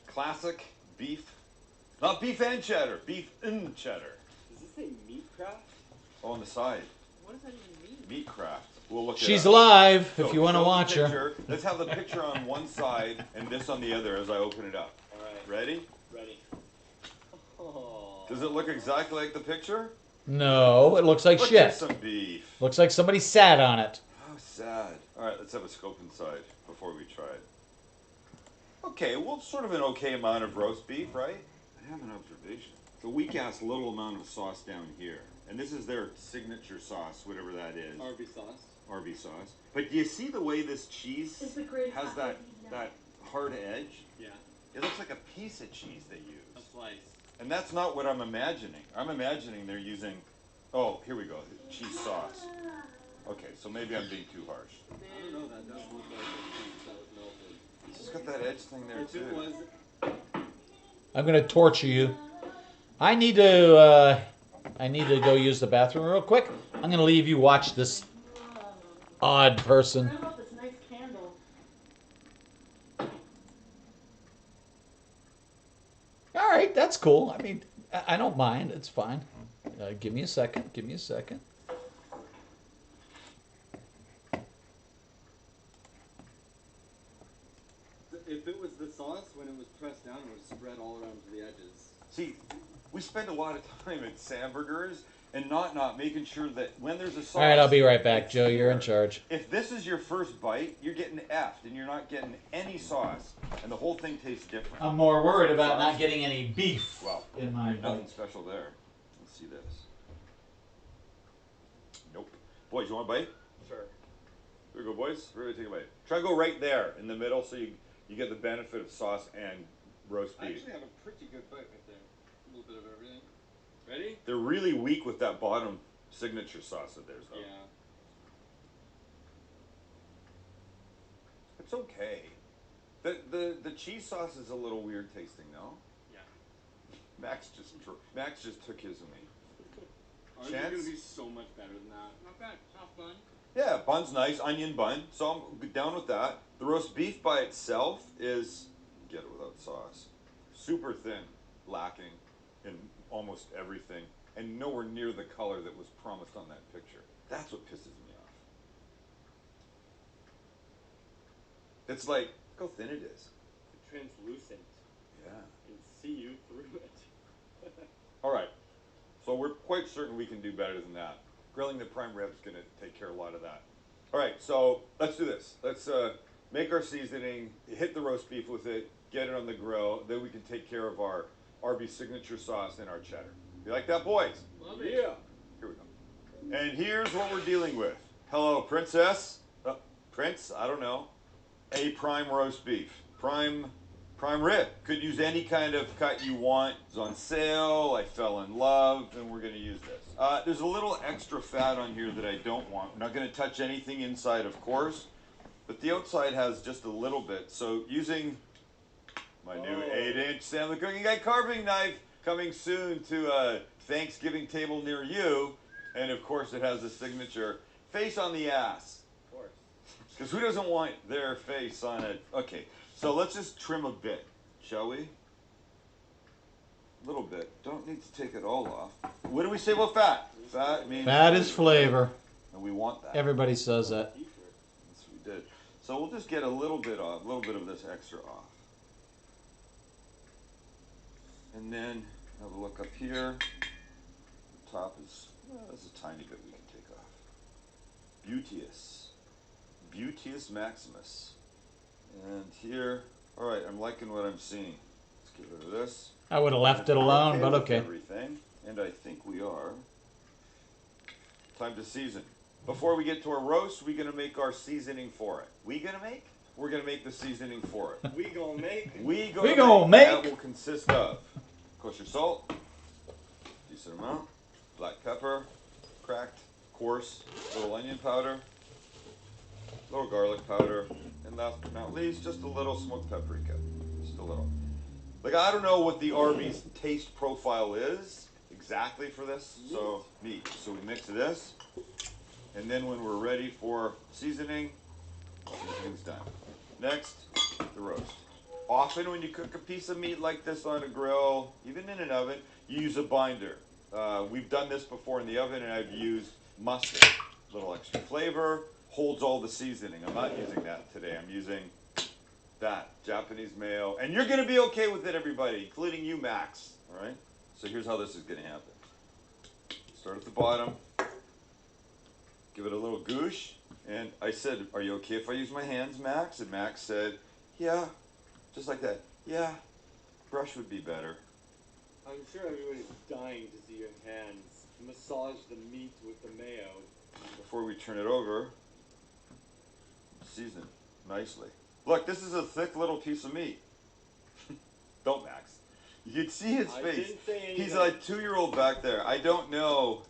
Classic beef. Not beef and cheddar. Beef and cheddar. Does this say meat craft? Oh, on the side. What does that even mean? Meat craft. We'll look. She's it up. live if So, you want to show the watch her. picture. Let's have the picture on one side and this on the other as I open it up. All right. Ready? Ready. Oh. Does it look exactly like the picture? No, it looks like Look shit. at some beef. Looks like somebody sat on it. How sad. All right, let's have a scope inside before we try it. Okay, well, sort of an okay amount of roast beef, right? I have an observation. It's a weak-ass little amount of sauce down here. And this is their signature sauce, whatever that is. Arby sauce. Arby sauce. But do you see the way this cheese has that hard edge? Yeah. It looks like a piece of cheese they use. A slice. And that's not what I'm imagining. I'm imagining they're using, oh, here we go, cheese sauce. Okay, so maybe I'm being too harsh. I don't know, that does look like a cheese that was melted. It's just got that edge thing there If it too. was... I'm gonna torture you. I need to go use the bathroom real quick. I'm gonna leave you watch this odd person. What about this nice candle? All right, that's cool. I mean, I don't mind. It's fine. Give me a second. Give me a second. If it was the sauce, when it was pressed down, it would spread all around to the edges. See, we spend a lot of time at Samburgers and not making sure that when there's a sauce. All right, I'll be right back, it's Joe. You're in here. charge. If this is your first bite, you're getting effed and you're not getting any sauce. And the whole thing tastes different. I'm more worried about not getting any beef Well, in my nothing bite. special there. Let's see this. Nope. Boys, you want a bite? Sure. Here we go, boys. We're gonna take a bite. Try to go right there in the middle so you get the benefit of sauce and roast I beef. actually have a pretty good bite right there. A little bit of everything. Ready? They're really weak with that bottom signature sauce of theirs, though. Yeah. It's okay. The cheese sauce is a little weird tasting, though. Yeah. Max just took his of me. Ours is Chance? gonna be so much better than that. Not bad. Soft bun. Yeah, bun's nice, onion bun. So I'm down with that. The roast beef by itself is, get it without sauce, super thin, lacking in almost everything, and nowhere near the color that was promised on that picture. That's what pisses me off. It's like, look how thin it is. Translucent. Yeah. You can see you through it. All right. So we're quite certain we can do better than that. Grilling the prime rib is going to take care of a lot of that. All right, so let's do this. Let's make our seasoning, hit the roast beef with it, get it on the grill. Then we can take care of our Arby's signature sauce and our cheddar. You like that, boys? Love it. Yeah. Here we go. And here's what we're dealing with. Hello, princess. Prince, I don't know. A prime roast beef. Prime rib. Could use any kind of cut you want. It's on sale. I fell in love, and we're going to use this. There's a little extra fat on here that I don't want. We're not going to touch anything inside, of course, but the outside has just a little bit. So using my new 8-inch Stanley Cooking Guy carving knife, coming soon to a Thanksgiving table near you, and of course it has the signature face on the ass. Of course. Because who doesn't want their face on it? Okay, so let's just trim a bit, shall we? A little bit. Don't need to take it all off. What do we say about fat? Fat means Fat is flavor. and we want that. Everybody says that. Yes, we did. So we'll just get a little bit off, a little bit of this extra off. And then have a look up here. The top is, there's a tiny bit we can take off. Beauteous. Beauteous Maximus. And here, all right, I'm liking what I'm seeing. Let's get rid of this. I would have left it alone, but with okay. Everything, and I think we are. Time to season. Before we get to our roast, we're gonna make our seasoning for it. We're gonna make the seasoning for it. We gonna make. We gonna gonna make. That will consist of kosher salt, decent amount, black pepper, cracked, coarse, little onion powder, little garlic powder, and last but not least, just a little smoked paprika, just a little. Like, I don't know what the Arby's taste profile is exactly for this. So, meat. So we mix this. And then when we're ready for seasoning's done. Next, the roast. Often when you cook a piece of meat like this on a grill, even in an oven, you use a binder. We've done this before in the oven, and I've used mustard. A little extra flavor, holds all the seasoning. I'm not using that today. I'm using that, Japanese mayo. And you're going to be okay with it, everybody, including you, Max. All right? So here's how this is going to happen. Start at the bottom. Give it a little goosh. And I said, are you okay if I use my hands, Max? And Max said, yeah. Just like that. Yeah. Brush would be better. I'm sure everybody's dying to see your hands massage the meat with the mayo. Before we turn it over, season nicely. Look, this is a thick little piece of meat. Don't, Max. You can see his face. I didn't say anything. He's like 2-year-old back there. I don't know.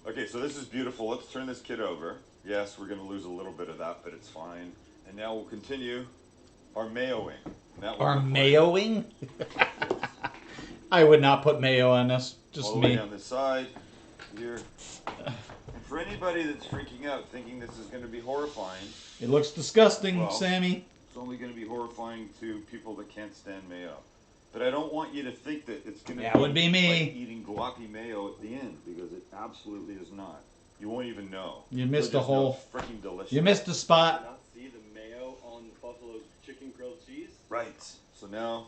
Okay, so this is beautiful. Let's turn this kid over. Yes, we're going to lose a little bit of that, but it's fine. And now we'll continue our mayoing. Our mayoing? I would not put mayo on this. Just all the way me. down the side here. And for anybody that's freaking out, thinking this is going to be horrifying, It looks disgusting, well, Sammy. it's only going to be horrifying to people that can't stand mayo. But I don't want you to think that it's going to That would be me. like eating gloppy mayo at the end, because it absolutely is not. You won't even know. You missed You'll a just know whole. it's freaking delicious. You missed a spot. Not see the mayo on Buffalo's chicken grilled cheese? Right. So now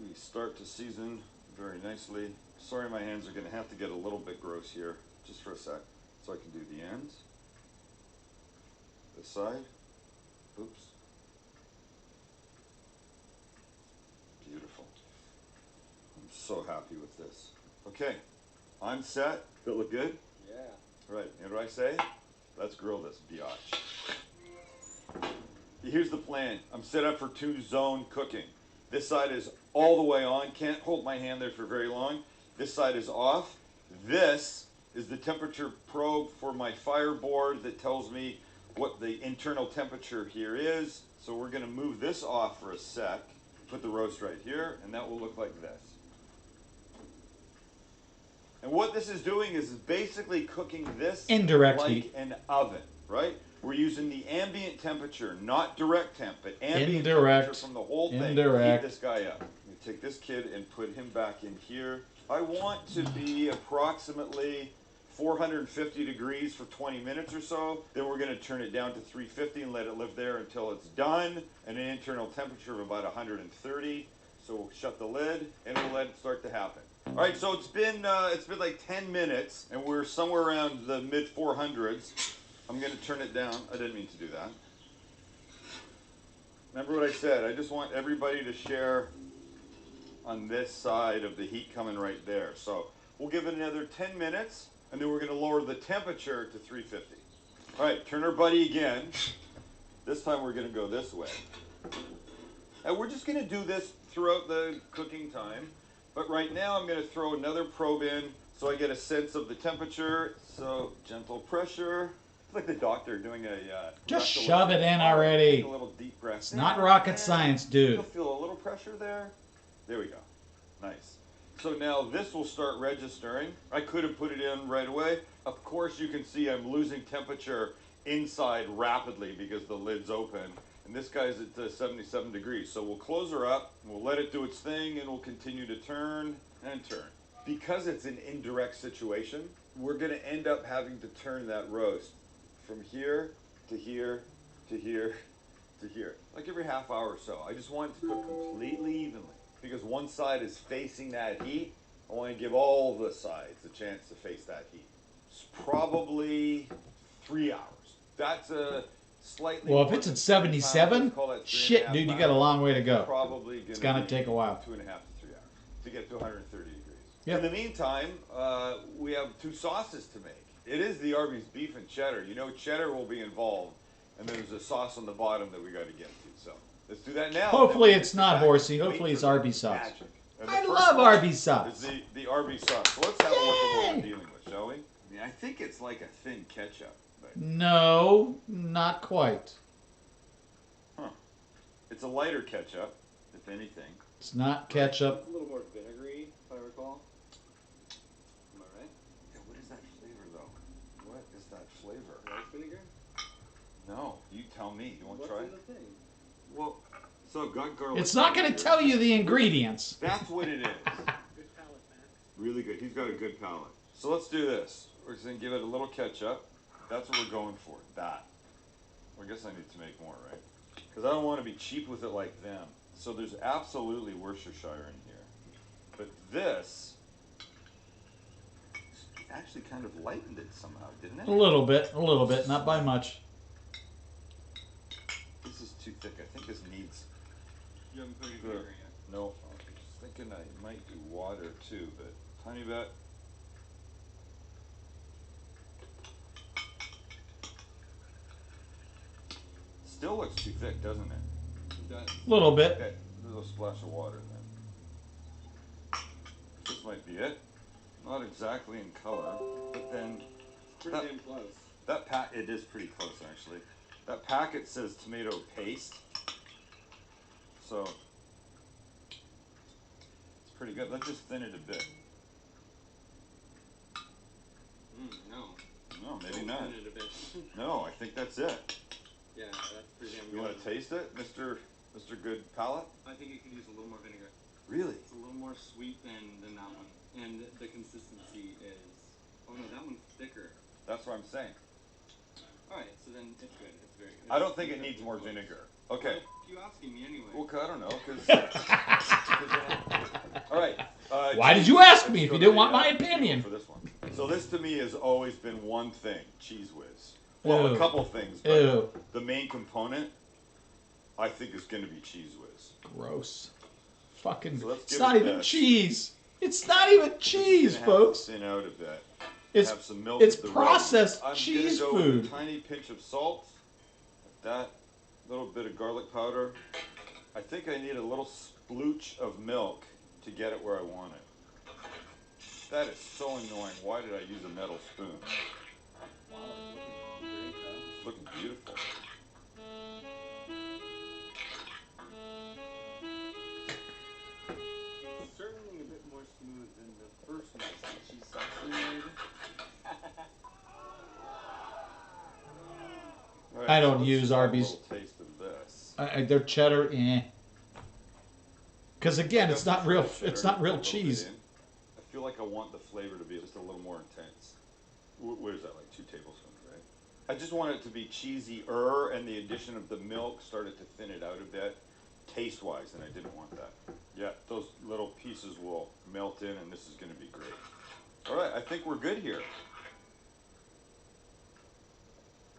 we start to season very nicely. Sorry, my hands are going to have to get a little bit gross here, just for a sec, so I can do the ends, this side. Oops. Beautiful. I'm so happy with this. Okay, I'm set. Does it look good? Yeah. Right. And what do I say? Let's grill this biatch. Here's the plan. I'm set up for 2-zone cooking. This side is all the way on. Can't hold my hand there for very long. This side is off. This is the temperature probe for my fireboard that tells me what the internal temperature here is. So we're going to move this off for a sec. Put the roast right here, and that will look like this. And what this is doing is basically cooking this Indirect like heat. an oven, right? We're using the ambient temperature, not direct temp, but ambient Indirect. temperature from the whole thing. Indirect. Heat this guy up. We take this kid and put him back in here. I want to be approximately 450 degrees for 20 minutes or so. Then we're going to turn it down to 350 and let it live there until it's done. And an internal temperature of about 130. So we'll shut the lid and we'll let it start to happen. All right, so it's been like 10 minutes, and we're somewhere around the mid 400s. I'm going to turn it down. I didn't mean to do that. Remember what I said. I just want everybody to share on this side of the heat coming right there. So we'll give it another 10 minutes, and then we're going to lower the temperature to 350. All right, turn our buddy again. This time we're going to go this way. And we're just going to do this throughout the cooking time. But right now I'm going to throw another probe in so I get a sense of the temperature. So gentle pressure. It's like the doctor doing a... Just shove it in already. Take a little deep breath. It's not rocket science, dude. You'll feel a little pressure there. There we go. Nice. So now this will start registering. I could have put it in right away. Of course you can see I'm losing temperature inside rapidly because the lid's open. And this guy's at 77 degrees. So we'll close her up, and we'll let it do its thing, and we'll continue to turn and turn. Because it's an indirect situation, we're going to end up having to turn that roast from here to here to here to here. Like every half hour or so. I just want it to cook completely evenly. Because one side is facing that heat, I want to give all the sides a chance to face that heat. It's probably 3 hours. That's a... slightly. Well, if it's at 77, shit, dude, you got a long way to go. Probably It's gonna take a while. 2.5 to 3 hours to get to 130 degrees. Yep. In the meantime, we have 2 sauces to make. It is the Arby's beef and cheddar. You know, cheddar will be involved, and there's a sauce on the bottom that we got to get to. So let's do that now. Hopefully it's not horsey. Hopefully it's Arby's sauce. I love Arby's sauce. Is the Arby's sauce. So let's have a look at what we're dealing with, shall we? I mean, I think it's like a thin ketchup. No, not quite. Huh. It's a lighter ketchup, if anything. It's not ketchup. It's a little more vinegary, if I recall. Am I right? Yeah, what is that flavor though? What is that flavor? Rice vinegar? No, you tell me. You want to What's try? in the thing? Well, so I've got garlic. It's not going to tell you the ingredients. That's what it is. Good palate, man. Really good. He's got a good palate. So let's do this. We're just gonna give it a little ketchup. That's what we're going for. That. Well, I guess I need to make more, right? Because I don't want to be cheap with it like them. So there's absolutely Worcestershire in here. But this actually kind of lightened it somehow, didn't it? A little bit, not by much. This is too thick. I think this needs. You haven't put any vinegar in yet. No, I was thinking I might do water too, but tiny bit. Still looks too thick, doesn't it? It does. A little bit. Okay, a little splash of water then. This might be it. Not exactly in color, but then Pretty damn close. that it is pretty close actually. That packet says tomato paste, so it's pretty good. Let's just thin it a bit. No. No, maybe Don't not. thin it a bit. No, I think that's it. Yeah, that's pretty damn good. You want to taste it, Mr. Good Palate? I think it could use a little more vinegar. Really? It's a little more sweet than that one. And the consistency is... Oh no, that one's thicker. That's what I'm saying. Alright, so then it's good. It's very good. I don't think it needs more vinegar. Okay. Why are you asking me anyway? Well, I don't know, because. All right. Why did you ask me if you didn't want my opinion? For this one. So this to me has always been one thing: Cheese Whiz. Well, Ew. a couple things, but Ew. the main component, I think, is going to be Cheese Whiz. Gross. Fucking. So let's It's give not it even this. cheese. It's not even cheese, Gonna have folks. to thin out a bit. It's have some milk it's at the processed ready. cheese I'm gonna go with food. a tiny pinch of salt, like that, little bit of garlic powder. I think I need a little splooch of milk to get it where I want it. That is so annoying. Why did I use a metal spoon? Wow, it's looking great, though. It's looking beautiful. Certainly a bit more smooth than the first one that she made. All right, I so don't let's use just have Arby's. A little taste of this. Their cheddar, eh. Because again, I it's got not some real. cheddar It's not to real put a little cheese. bit in. I feel like I want the flavor to be just a little more intense. What is that, like 2 tablespoons, right? I just want it to be cheesier, and the addition of the milk started to thin it out a bit, taste-wise, and I didn't want that. Yeah, those little pieces will melt in, and this is going to be great. All right, I think we're good here.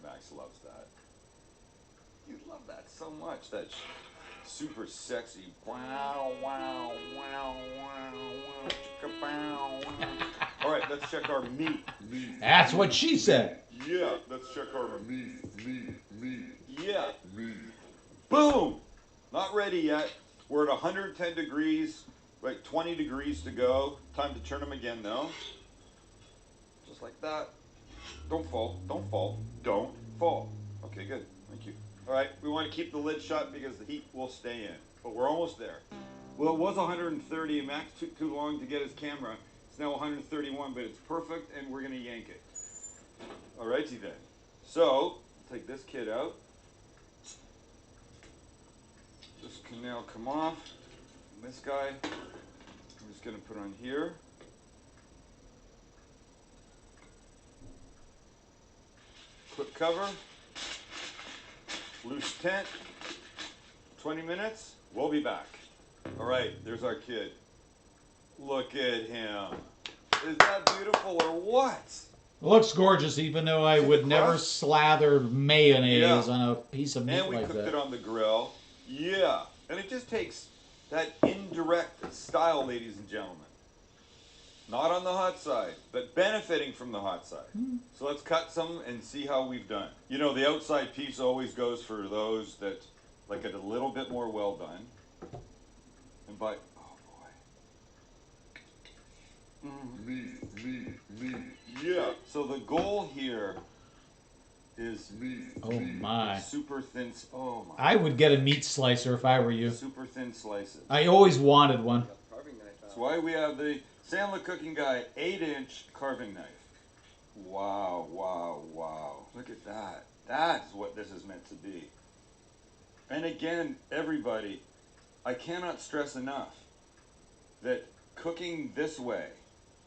Max loves that. You love that so much. That super sexy. Wow, wow, wow, wow, wow, chicka, bow, wow. All right, let's check our meat. That's what she said. Yeah, let's check our meat. Yeah. Boom! Not ready yet. We're at 110 degrees, like 20 degrees to go. Time to turn them again, though. Just like that. Don't fall, don't fall, don't fall. Okay, good. Thank you. All right, we want to keep the lid shut because the heat will stay in, but we're almost there. Well, it was 130. Max took too long to get his camera. It's now 131, but it's perfect, and we're going to yank it. All righty then. So, take this kid out. This can now come off. And this guy, I'm just going to put on here. Clip cover. Loose tent. 20 minutes. We'll be back. All right, there's our kid. Look at him. Is that beautiful or what? It looks gorgeous, even though I would never slather mayonnaise Yeah. on a piece of meat And we like cooked that. it on the grill. Yeah. And it just takes that indirect style, ladies and gentlemen. Not on the hot side, but benefiting from the hot side. So let's cut some and see how we've done. You know, the outside piece always goes for those that like it a little bit more well done. And by, oh boy. Yeah. So the goal here is Oh my. super thin. Oh my. I would get a meat slicer if I were you. Super thin slices. I always wanted one. That's why we have the Sam the Cooking Guy 8-inch carving knife. Wow, wow, wow. Look at that. That's what this is meant to be. And again, everybody, I cannot stress enough that cooking this way,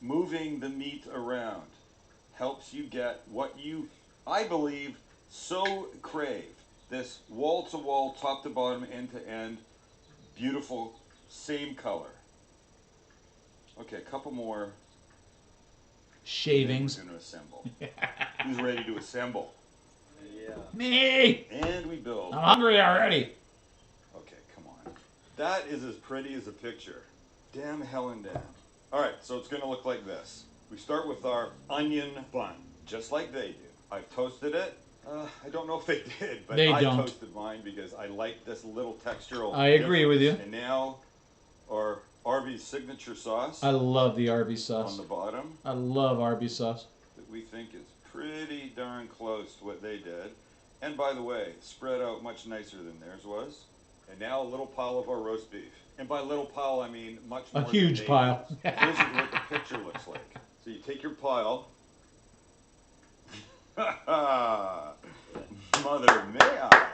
moving the meat around, helps you get what you, I believe, so crave. This wall-to-wall, top-to-bottom, end-to-end, beautiful, same color. Okay, a couple more. Shavings. We're going to assemble. Who's ready to assemble? Yeah. Me! And we build. I'm hungry already. Okay, come on. That is as pretty as a picture. Damn Helen damn. Alright, so it's going to look like this. We start with our onion bun, just like they do. I've toasted it. I don't know if they did, but I toasted mine because I like this little textural I agree with you. And now our Arby's signature sauce. I love the Arby's sauce. On the bottom. I love Arby's sauce. That we think is pretty darn close to what they did. And by the way, spread out much nicer than theirs was. And now a little pile of our roast beef. And by little pile, I mean much more. A huge pile. This is what the picture looks like. So you take your pile. Mother may I.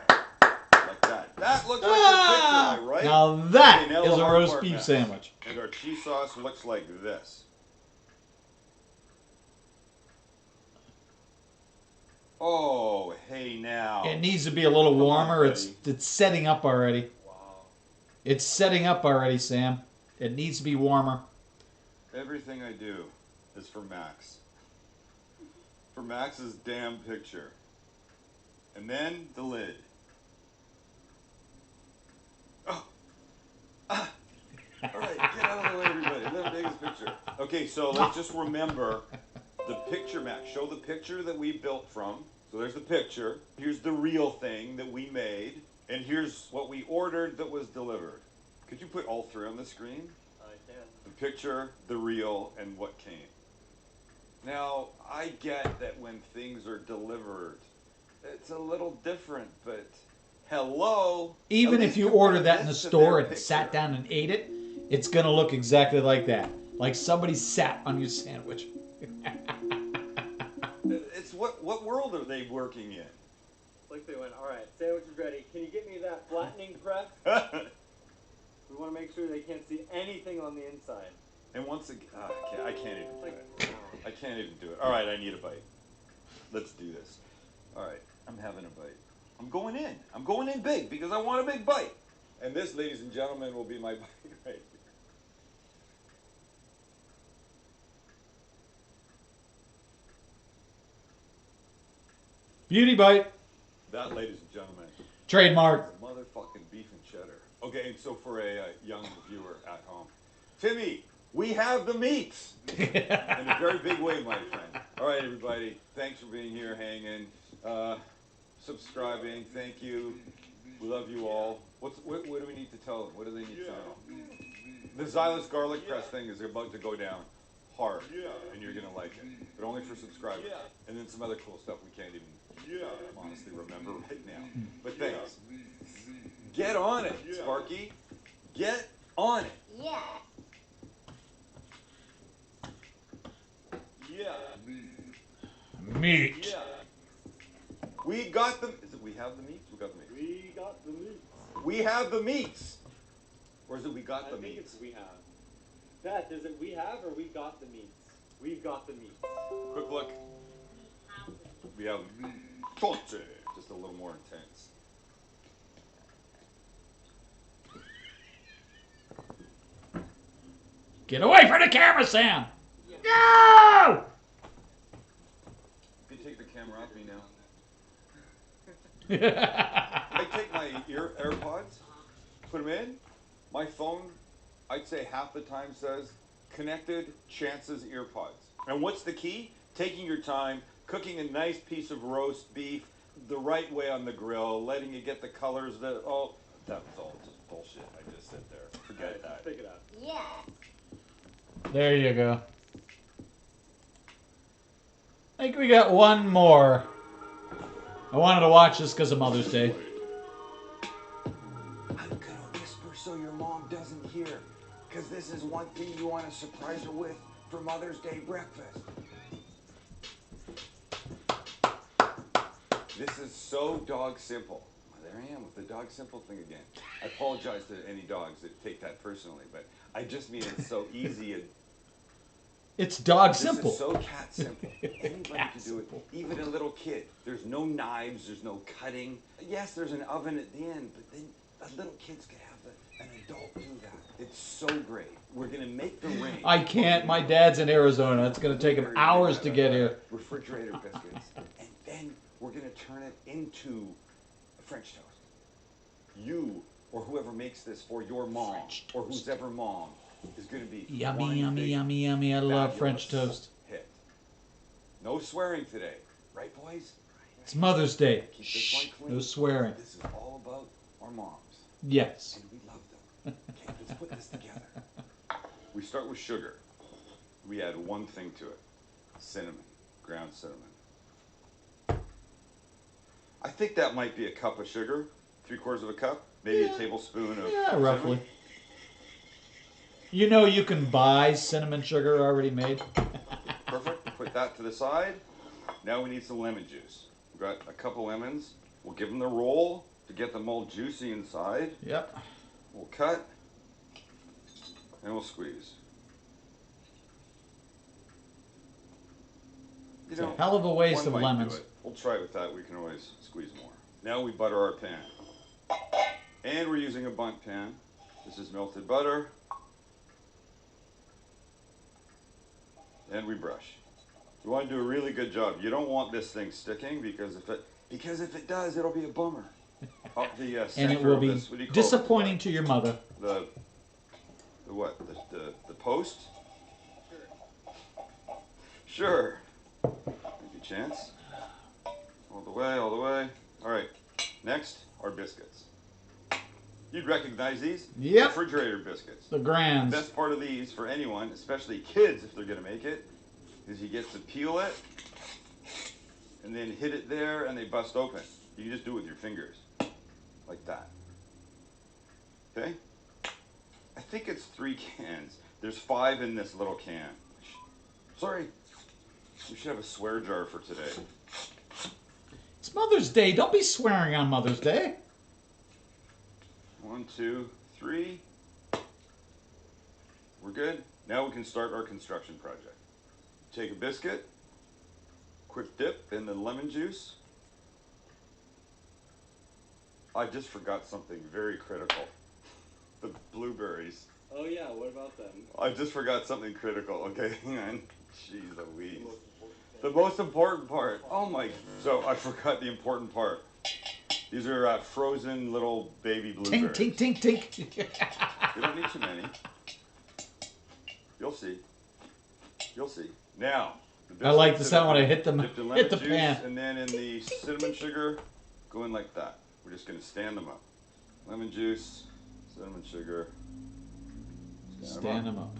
Like that. That looks like your picture, am I right? Now that okay, now is a roast beef sandwich. And our cheese sauce looks like this. Oh, hey now. It needs to be a little warmer. It's setting up already. Wow. It's setting up already, Sam. It needs to be warmer. Everything I do is for Max. For Max's damn picture. And then the lid. Oh. Ah. All right, get out of the way, everybody. Let him take his picture. Okay, so let's just remember the picture, Max. Show the picture that we built from. So there's the picture. Here's the real thing that we made. And here's what we ordered that was delivered. Could you put all three on the screen? I can. The picture, the real, and what came. Now, I get that when things are delivered, it's a little different, but hello. Even if you ordered that in the store and sat down and ate it, it's going to look exactly like that. Like somebody sat on your sandwich. It's what world are they working in? Like they went, all right, sandwich is ready. Can you get me that flattening press? We want to make sure they can't see anything on the inside. And once again, I can't even do it. I can't even do it. All right, I need a bite. Let's do this. All right, I'm having a bite. I'm going in. I'm going in big because I want a big bite. And this, ladies and gentlemen, will be my bite right here. Beauty bite. That, ladies and gentlemen, trademark. Motherfucking beef and cheddar. Okay, and so for a young viewer at home, Timmy, we have the meats in a very big way, my friend. All right, everybody, thanks for being here, hanging, subscribing. Thank you. We love you all. What do we need to tell them? What do they need to know? The Xylus garlic press thing is about to go down hard, and you're gonna like it, but only for subscribers. And then some other cool stuff we can't even honestly remember right now. But thanks. Get on it, Sparky. Get on it. Yeah. Meat. Yeah. We got the. Is it we have the meats? We got the meats. We got the meats. We have the meats. Or is it we got the I think meats? it's we have. Beth, is it we have or we got the meats? We've got the meats. Quick look. We have torte. Just a little more intense. Get away from the camera, Sam! No! You can take the camera off me now. I take my AirPods, put them in. My phone, I'd say half the time says connected Chance's earpods. And what's the key? Taking your time, cooking a nice piece of roast beef the right way on the grill, letting it get the colors that, oh, that was all just bullshit. I just sit there. Forget that. Pick it up. Yeah. There you go. I think we got one more. I wanted to watch this because of Mother's Day. I'm gonna whisper so your mom doesn't hear, because this is one thing you want to surprise her with for Mother's Day breakfast. This is so dog simple. Well, there I am with the dog simple thing again. I apologize to any dogs that take that personally, but I just mean it's so easy and It's dog this simple. is so cat simple. Anybody can do it, even a little kid. There's no knives, there's no cutting. Yes, there's an oven at the end, but then little kids can have an adult do that. It's so great. We're gonna make the ring. I can't. My dad's in Arizona. It's going to take him hours to get here. Refrigerator biscuits, and then we're gonna turn it into a French toast. You or whoever makes this for your mom or whose ever mom is gonna be Yummy, one yummy, big yummy, yummy. I love French fabulous toast. Hit. No swearing today, right, boys? It's Mother's Day. Keep this Shh. one clean. No swearing. This is all about our moms, Yes. and we love them. Okay, let's put this together. We start with sugar. We add one thing to it: cinnamon, ground cinnamon. I think that might be a cup of sugar, 3/4 of a cup, maybe a tablespoon of Yeah, cinnamon. roughly. You know you can buy cinnamon sugar already made. Perfect. Put that to the side. Now we need some lemon juice. We've got a couple lemons. We'll give them the roll to get them all juicy inside. Yep. We'll cut and we'll squeeze. You It's a hell of a waste one of might do lemons. it. We'll try with that. We can always squeeze more. Now we butter our pan. And we're using a bundt pan. This is melted butter. And we brush. You want to do a really good job. You don't want this thing sticking because if it does, it'll be a bummer. Up the And center it will of be this, what do you call disappointing it? to your mother. The what? The post? Sure. Give you a chance. All the way, all the way. All right. Next, our biscuits. You'd recognize these? Yep. Refrigerator biscuits. The The grands. best part of these for anyone, especially kids if they're going to make it, is you get to peel it and then hit it there and they bust open. You can just do it with your fingers. Like that. Okay? I think it's 3 cans. There's 5 in this little can. Sorry. We should have a swear jar for today. It's Mother's Day. Don't be swearing on Mother's Day. 1, 2, 3. We're good. Now we can start our construction project. Take a biscuit, quick dip in the lemon juice. I just forgot something very critical. The blueberries. Oh yeah, what about them? I just forgot something critical. Okay, hang on. Jeez Louise. The most important part. Oh my. So I forgot the important part. These are frozen little baby blueberries. Tink, tink, tink, tink. You don't need too many. You'll see. You'll see. Now. I like the sound when I hit Dip the the lemon juice, pan. and then in the cinnamon sugar, go in like that. We're just going to stand them up. Lemon juice, cinnamon sugar. Stand them up.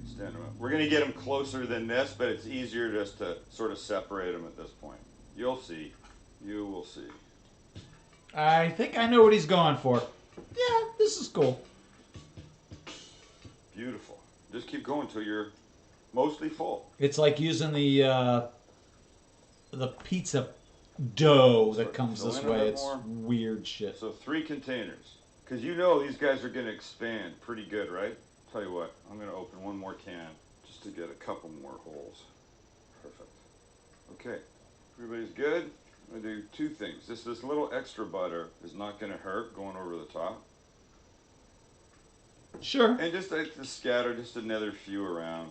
Stand them up. We're going to get them closer than this, but it's easier just to sort of separate them at this point. You'll see. You will see. I think I know what he's going for. Yeah, this is cool. Beautiful. Just keep going till you're mostly full. It's like using the pizza dough that comes Fill this in a way. bit It's more. weird shit. So 3 containers. Because you know these guys are going to expand pretty good, right? Tell you what, I'm going to open one more can just to get a couple more holes. Perfect. Okay, everybody's good? I'm going to do 2 things. This little extra butter is not going to hurt going over the top. Sure. And just to scatter just another few around.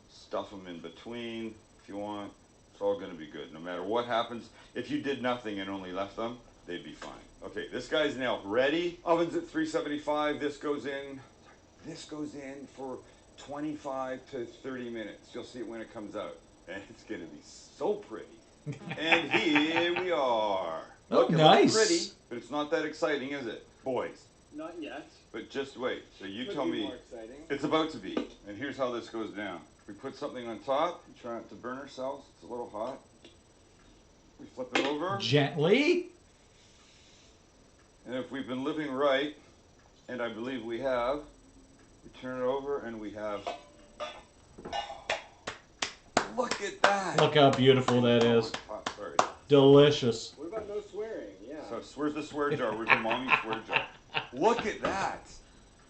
Stuff them in between if you want. It's all going to be good. No matter what happens, if you did nothing and only left them, they'd be fine. Okay, this guy's now ready. Oven's at 375. This goes in for 25 to 30 minutes. You'll see it when it comes out. And it's going to be so pretty. And here we are. Oh, Look, it nice. looks pretty, but it's not that exciting, is it? Boys. Not yet. But just wait. So you Could tell be me. more exciting. It's about to be. And here's how this goes down. We put something on top. We try not to burn ourselves. It's a little hot. We flip it over. Gently. And if we've been living right, and I believe we have, we turn it over and we have... Look at that. Look how beautiful that is. Oh, sorry. Delicious. What about no swearing? Yeah. So where's the swear jar? Where's the mommy swear jar? Look at that.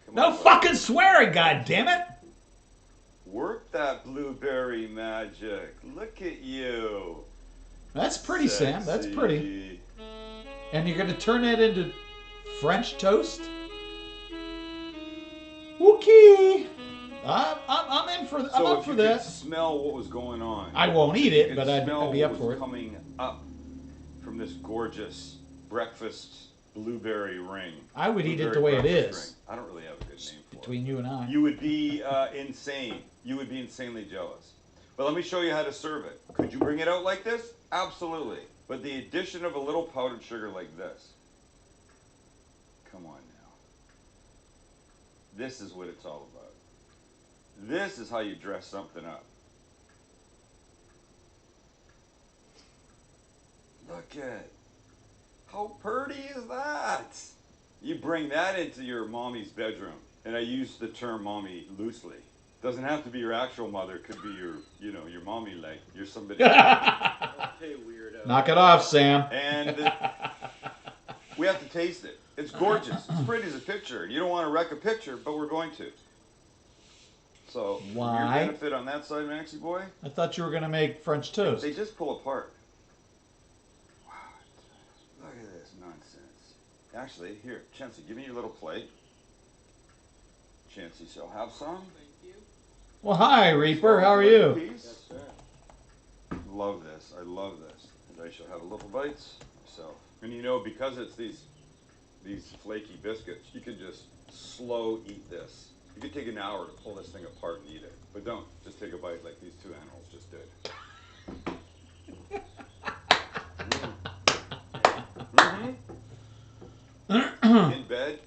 Come No on, buddy. fucking swearing, goddammit! Work that blueberry magic. Look at you. That's pretty, Sam. That's pretty. Sexy. And you're gonna turn that into French toast? Okay. I'm in for. I'm So up if for you that. could smell what was going on. I won't eat You it, could but I'd smell be up what for was it. coming up from this gorgeous breakfast blueberry ring. I would eat it Blueberry the way it breakfast is. ring. I don't really have a good name for Between you and I. it. You would be insane. You would be insanely jealous. But let me show you how to serve it. Could you bring it out like this? Absolutely. But the addition of a little powdered sugar like this. Come on now. This is what it's all about. This is how you dress something up. Look at how pretty is that? You bring that into your mommy's bedroom, and I use the term mommy loosely. Doesn't have to be your actual mother. It could be your, you know, your mommy, like you're somebody. Okay, weirdo. Knock it off, Sam. And we have to taste it. It's gorgeous. It's pretty as a picture. You don't want to wreck a picture, but we're going to. So, for Why? your benefit on that side, Maxie boy, I thought you were gonna make French toast. they just pull apart. Wow. Look at this nonsense. Actually, here, Chancey, give me your little plate. Chancey shall have some. Well, hi, Reaper. How are you? Piece. Love this. I love this. And I shall have a little bites myself. And you know, because it's these flaky biscuits, you can just slow eat this. You could take an hour to pull this thing apart and eat it. But don't. Just take a bite like these two animals just did. In bed,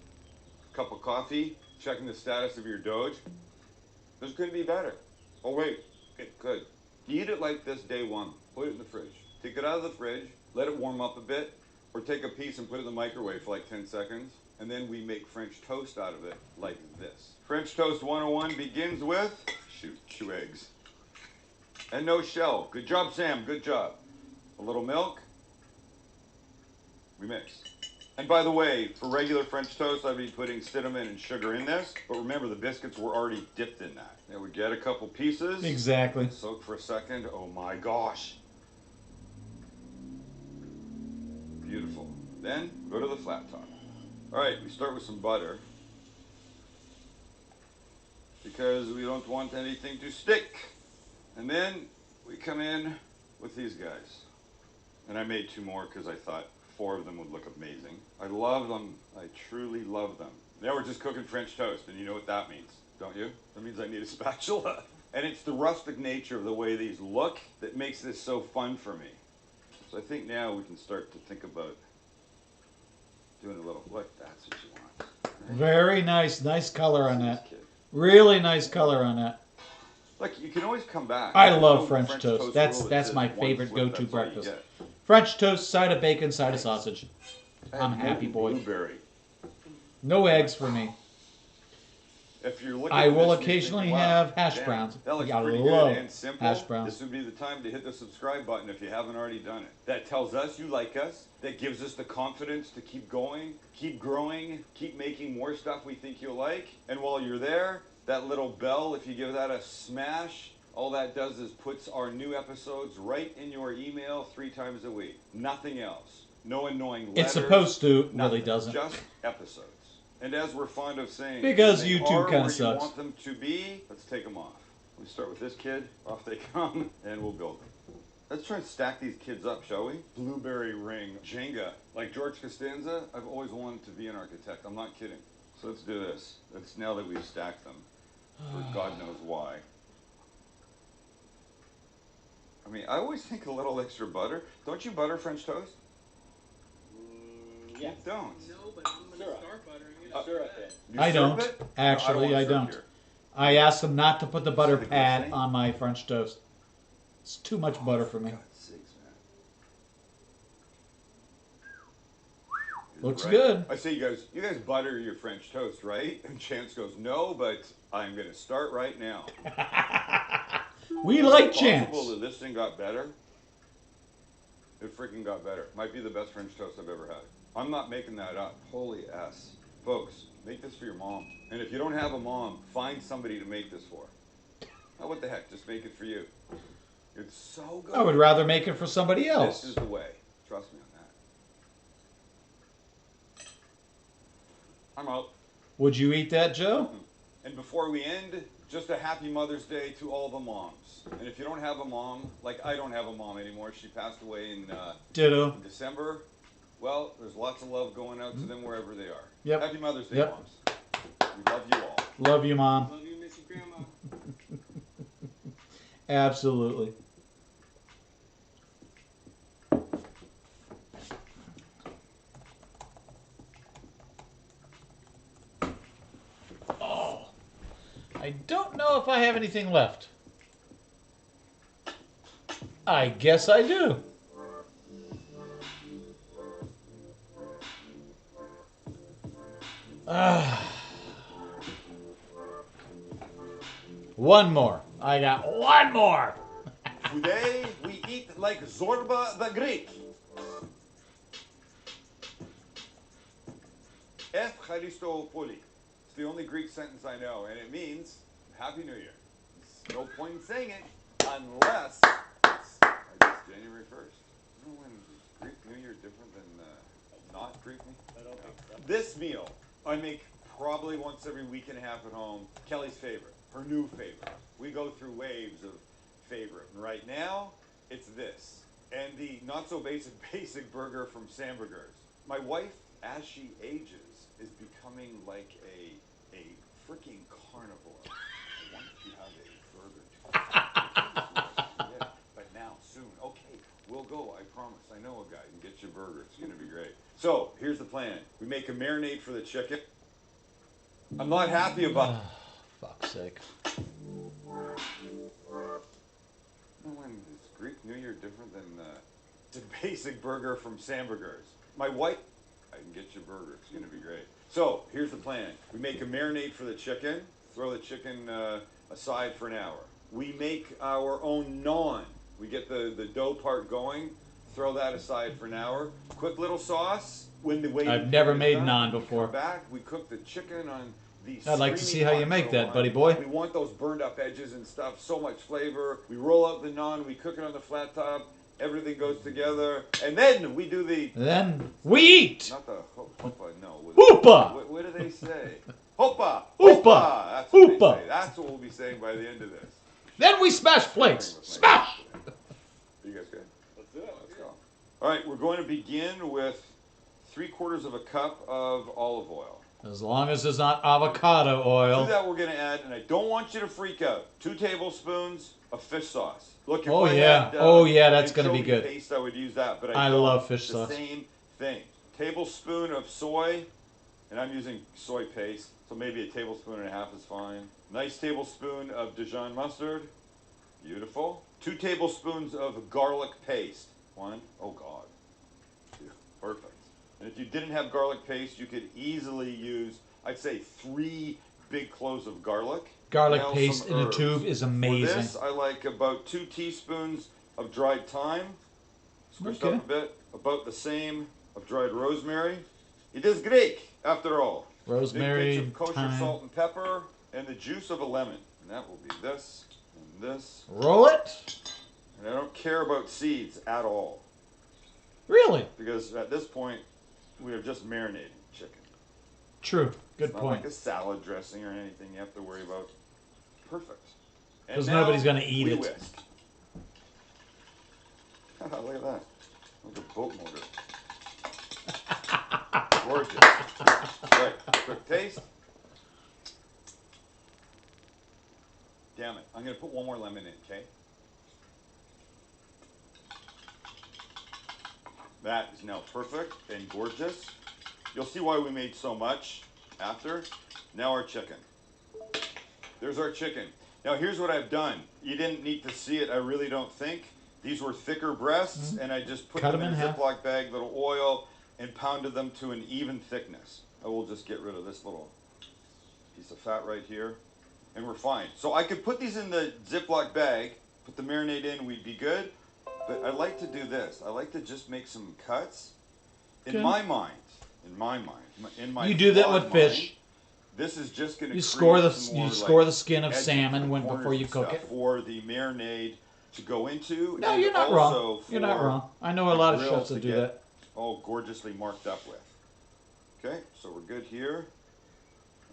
cup of coffee, checking the status of your Doge. This could be better. Oh wait, it could. Eat it like this day one. Put it in the fridge. Take it out of the fridge, let it warm up a bit, or take a piece and put it in the microwave for like 10 seconds, and then we make French toast out of it like this. French Toast 101 begins with, shoot, 2 eggs. And no shell. Good job, Sam, good job. A little milk. We mix. And by the way, for regular French toast, I'd be putting cinnamon and sugar in this, but remember the biscuits were already dipped in that. There we get a couple pieces. Exactly. Soak for a second. Oh my gosh. Beautiful. Then go to the flat top. All right, we start with some butter because we don't want anything to stick. And then we come in with these guys. And I made 2 more because I thought 4 of them would look amazing. I love them. I truly love them. Now we're just cooking French toast, and you know what that means, don't you? That means I need a spatula. And it's the rustic nature of the way these look that makes this so fun for me. So I think now we can start to think about doing a little, look, that's what you want. Right? Very nice. Nice color on that. Kid. Really nice color on that. Look, you can always come back. I You love know the French toast. rule That's that my says one favorite flip, go-to that's all you breakfast. get. French toast, side of bacon, side of sausage. I'm a happy boy. Blueberry. No eggs for me. If you're looking I at will this and you occasionally think, wow, have hash damn, browns. That looks I pretty love good and simple. hash browns. This would be the time to hit the subscribe button if you haven't already done it. That tells us you like us. That gives us the confidence to keep going, keep growing, keep making more stuff we think you'll like. And while you're there, that little bell, if you give that a smash, all that does is puts our new episodes right in your email 3 times a week. Nothing else. No annoying letters. It's supposed to, really nothing. doesn't. Just episodes. And as we're fond of saying, Because they YouTube are kinda where sucks. You want them to be. Let's take them off. We start with this kid. Off they come, and we'll build them. Let's try and stack these kids up, shall we? Blueberry ring, Jenga. Like George Costanza, I've always wanted to be an architect. I'm not kidding. So let's do this. That's now that we've stacked them. For God knows why. I mean, I always think a little extra butter. Don't you butter French toast? Yeah. You don't. No, but I'm gonna Syrup. start buttering it. Syrup it. You I syrup don't. it? Actually, want I syrup don't. here. I asked them not to put the butter See the good pad 'thing? on my French toast. It's too much butter for me. For God's sakes, man. 'Cause you know, you want them to be, let's take them off. We start with this kid. Off they come, and we'll build them. Let's try and stack these kids up, shall we? Blueberry ring, Jenga. Like George Costanza, I've always wanted to be an architect. I'm not kidding. So let's do this. That's now that we've stacked them. For God knows why. I mean, I always think a little extra butter. Don't you butter French toast? I don't. Actually, I don't. I asked them not to put the butter pad on my French toast. It's too much butter for me. Looks Right? good. I say, you guys butter your French toast, right? And Chance goes, no, but I'm going to start right now. We like Is it Chance. possible that this thing got better? It freaking got better. Might be the best French toast I've ever had. I'm not making that up. Holy S. Folks, make this for your mom. And if you don't have a mom, find somebody to make this for. Oh, what the heck? Just make it for you. It's so good. I would rather make it for somebody else. This is the way. Trust me on that. I'm out. Would you eat that, Joe? And before we end, just a happy Mother's Day to all the moms. And if you don't have a mom, like I don't have a mom anymore, she passed away in Ditto. December. Well, there's lots of love going out to them wherever they are. Yep. Happy Mother's Day, Yep. moms. We love you all. Love you, Mom. Love you, Missy Grandma. Absolutely. Oh, I don't know if I have anything left. I guess I do. One more. I got one more. Today, we eat like Zorba the Greek. Efcharistopouli. It's the only Greek sentence I know, and it means Happy New Year. There's no point in saying it unless it's January 1st. You know when Greek New Year different than not Greek New Year? This meal I make probably once every week and a half at home. Kelly's favorite, her new favorite. We go through waves of favorite. And right now, it's this. And the not-so-basic burger from Samburgers. My wife, as she ages, is becoming like a freaking carnivore. I want to have a burger. Yeah, but now, soon. Okay, we'll go, I promise. I know a guy who can get you a burger. It's going to be great. So, here's the plan. We make a marinade for the chicken. I'm not happy about... Fuck's sake. When is Greek New Year different than the basic burger from Samburgers? My wife, I can get you a burger. It's going to be great. So here's the plan. We make a marinade for the chicken. Throw the chicken aside for an hour. We make our own naan. We get the dough part going. Throw that aside for an hour. Quick little sauce. When the way I've never made done, naan we before. come back. We cook the chicken on the. I'd like to see how you make that, hot buddy grill boy. on. We want those burned up edges and stuff. So much flavor. We roll out the naan. We cook it on the flat top. Everything goes together, and then we do the. Then we eat. Not the hopa, no. Hoopa. What do they say? Hopa. Hopa. That's what Hoopa. they say. That's what we'll be saying by the end of this. Then we smash plates. Smash. You guys good? Let's do it. Let's go. All right, we're going to begin with 3/4 of a cup of olive oil. As long as it's not avocado oil. To that, we're going to add, and I don't want you to freak out, 2 tablespoons of fish sauce. Look, if Oh, I yeah. had, Oh, yeah, that's gonna be anchovy good. Paste, I would use that, but I don't. love fish The sauce. Same thing. Tablespoon of soy, and I'm using soy paste, so maybe a tablespoon and a half is fine. Nice tablespoon of Dijon mustard. Beautiful. 2 tablespoons of garlic paste. 1. Oh, God. 2. Perfect. And if you didn't have garlic paste, you could easily use, I'd say, 3 big cloves of garlic. Garlic Now paste some in a herbs. tube is For amazing. this, I like about 2 teaspoons of dried thyme. Squished Okay. up a bit. About the same of dried rosemary. It is Greek, after all. Rosemary, Big pinch of kosher thyme. salt and pepper, and the juice of a lemon. And that will be this and this. Roll it. And I don't care about seeds at all. Really? Because at this point, we are just marinating chicken. True. Good It's not point. like a salad dressing or anything you have to worry about. Perfect. And 'Cause now nobody's gonna eat we it. whisk. Look at that. Like a boat motor. Gorgeous. Right. Quick taste. Damn it. I'm going to put one more lemon in, okay? That is now perfect and gorgeous. You'll see why we made so much after. Now our chicken. There's our chicken. Now here's what I've done. You didn't need to see it, I really don't think. These were thicker breasts, and I just put Cut them them in a in half. Ziploc bag, little oil, and pounded them to an even thickness. I will just get rid of this little piece of fat right here, and we're fine. So I could put these in the Ziploc bag, put the marinade in, we'd be good. But I like to do this. I like to just make some cuts. In my mind, in my you do that with flawed fish. mind, this is just going to score the like the skin of salmon before you cook it for the marinade to go into. No, and you're not also wrong. You're not wrong. I know a lot of chefs that do that. All gorgeously marked up with. Okay, so we're good here.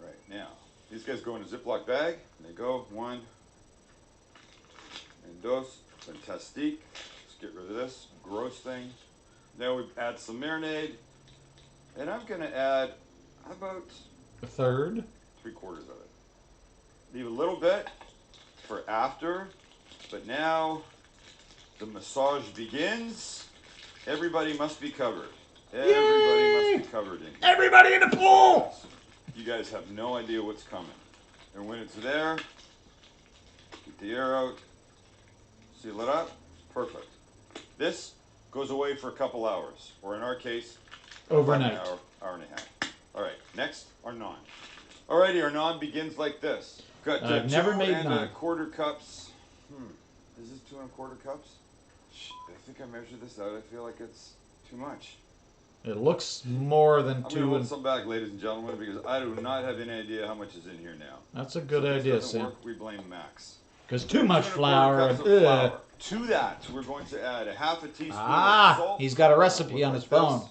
All right, now these guys go in a Ziploc bag. And they go 1 and 2. Fantastique. Let's get rid of this gross thing. Now we add some marinade, and I'm going to add about a third, 3/4 of it. Leave a little bit for after, but now the massage begins. Everybody must be covered. Everybody must be covered in here. Everybody in the pool! You guys have no idea what's coming. And when it's there, get the air out, seal it up, perfect. This goes away for a couple hours, or in our case, overnight. An hour and a half. All right, next, our naan. Alrighty, our naan begins like this. Got I've never made 2 naan. 1/4 cups. Is this 2 1/4 cups? I think I measured this out. I feel like it's too much. It looks more than I'm going 2. to hold some back, ladies and gentlemen, because I do not have any idea how much is in here now. That's a good So if idea, this doesn't Sam. work, we blame Max. Because too much 2 1/4 flour. cups of flour. To that, we're going to add a 1/2 teaspoon of salt. He's got a recipe on his phone.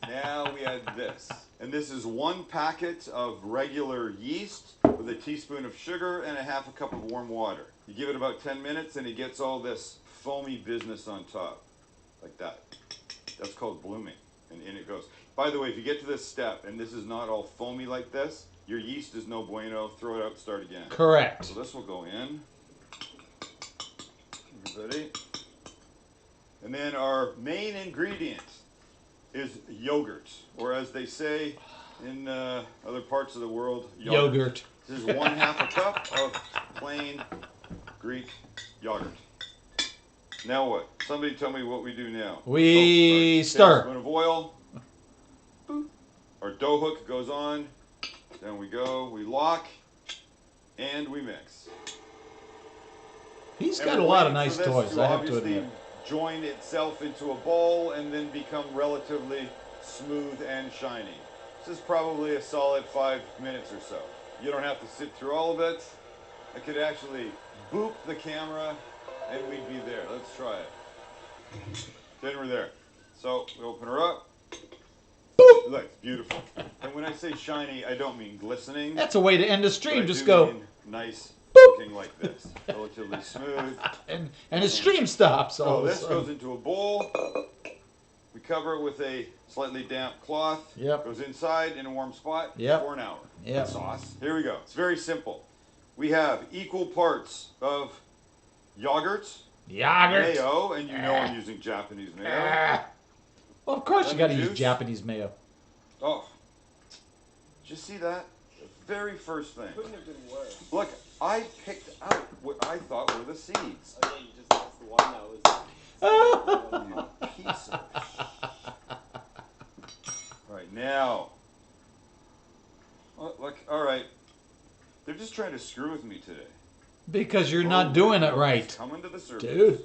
Now we add this. And this is 1 packet of regular yeast with a teaspoon of sugar and a 1/2 cup of warm water. You give it about 10 minutes and it gets all this foamy business on top. Like that. That's called blooming. And in it goes. By the way, if you get to this step and this is not all foamy like this, your yeast is no bueno. Throw it out and start again. Correct. So this will go in. Everybody. And then our main ingredient is yogurt, or as they say in other parts of the world, yogurt. This is 1/2 cup of plain Greek yogurt. Now what? Somebody tell me what we do now. We stir. Tablespoon of oil. Boop. Our dough hook goes on. Down we go. We lock. And we mix. He's got a lot of nice toys, I have to obviously admit. Join itself into a ball and then become relatively smooth and shiny. This is probably a solid 5 minutes or so. You don't have to sit through all of it. I could actually boop the camera and we'd be there. Let's try it. Then we're there. So we open her up. Boop! Look, it's beautiful. And when I say shiny, I don't mean glistening. That's a way to end the stream. I Just do go. mean nice looking like this. Relatively smooth. And his stream stops. So this goes into a bowl. We cover it with a slightly damp cloth. Yep. Goes inside in a warm spot Yep. for an hour. Yep. Sauce. Here we go. It's very simple. We have equal parts of yogurt, mayo, and you know I'm using Japanese mayo. Well, of course you got to use juice. Japanese mayo. Oh, did you see that? The very first thing. Couldn't have been worse. Look, I picked out what I thought were the seeds. Oh yeah, you just lost the one that was. You piece of. Right now. Look, all right. They're just trying to screw with me today. Because you're not doing it right. Coming to the surface. Dude.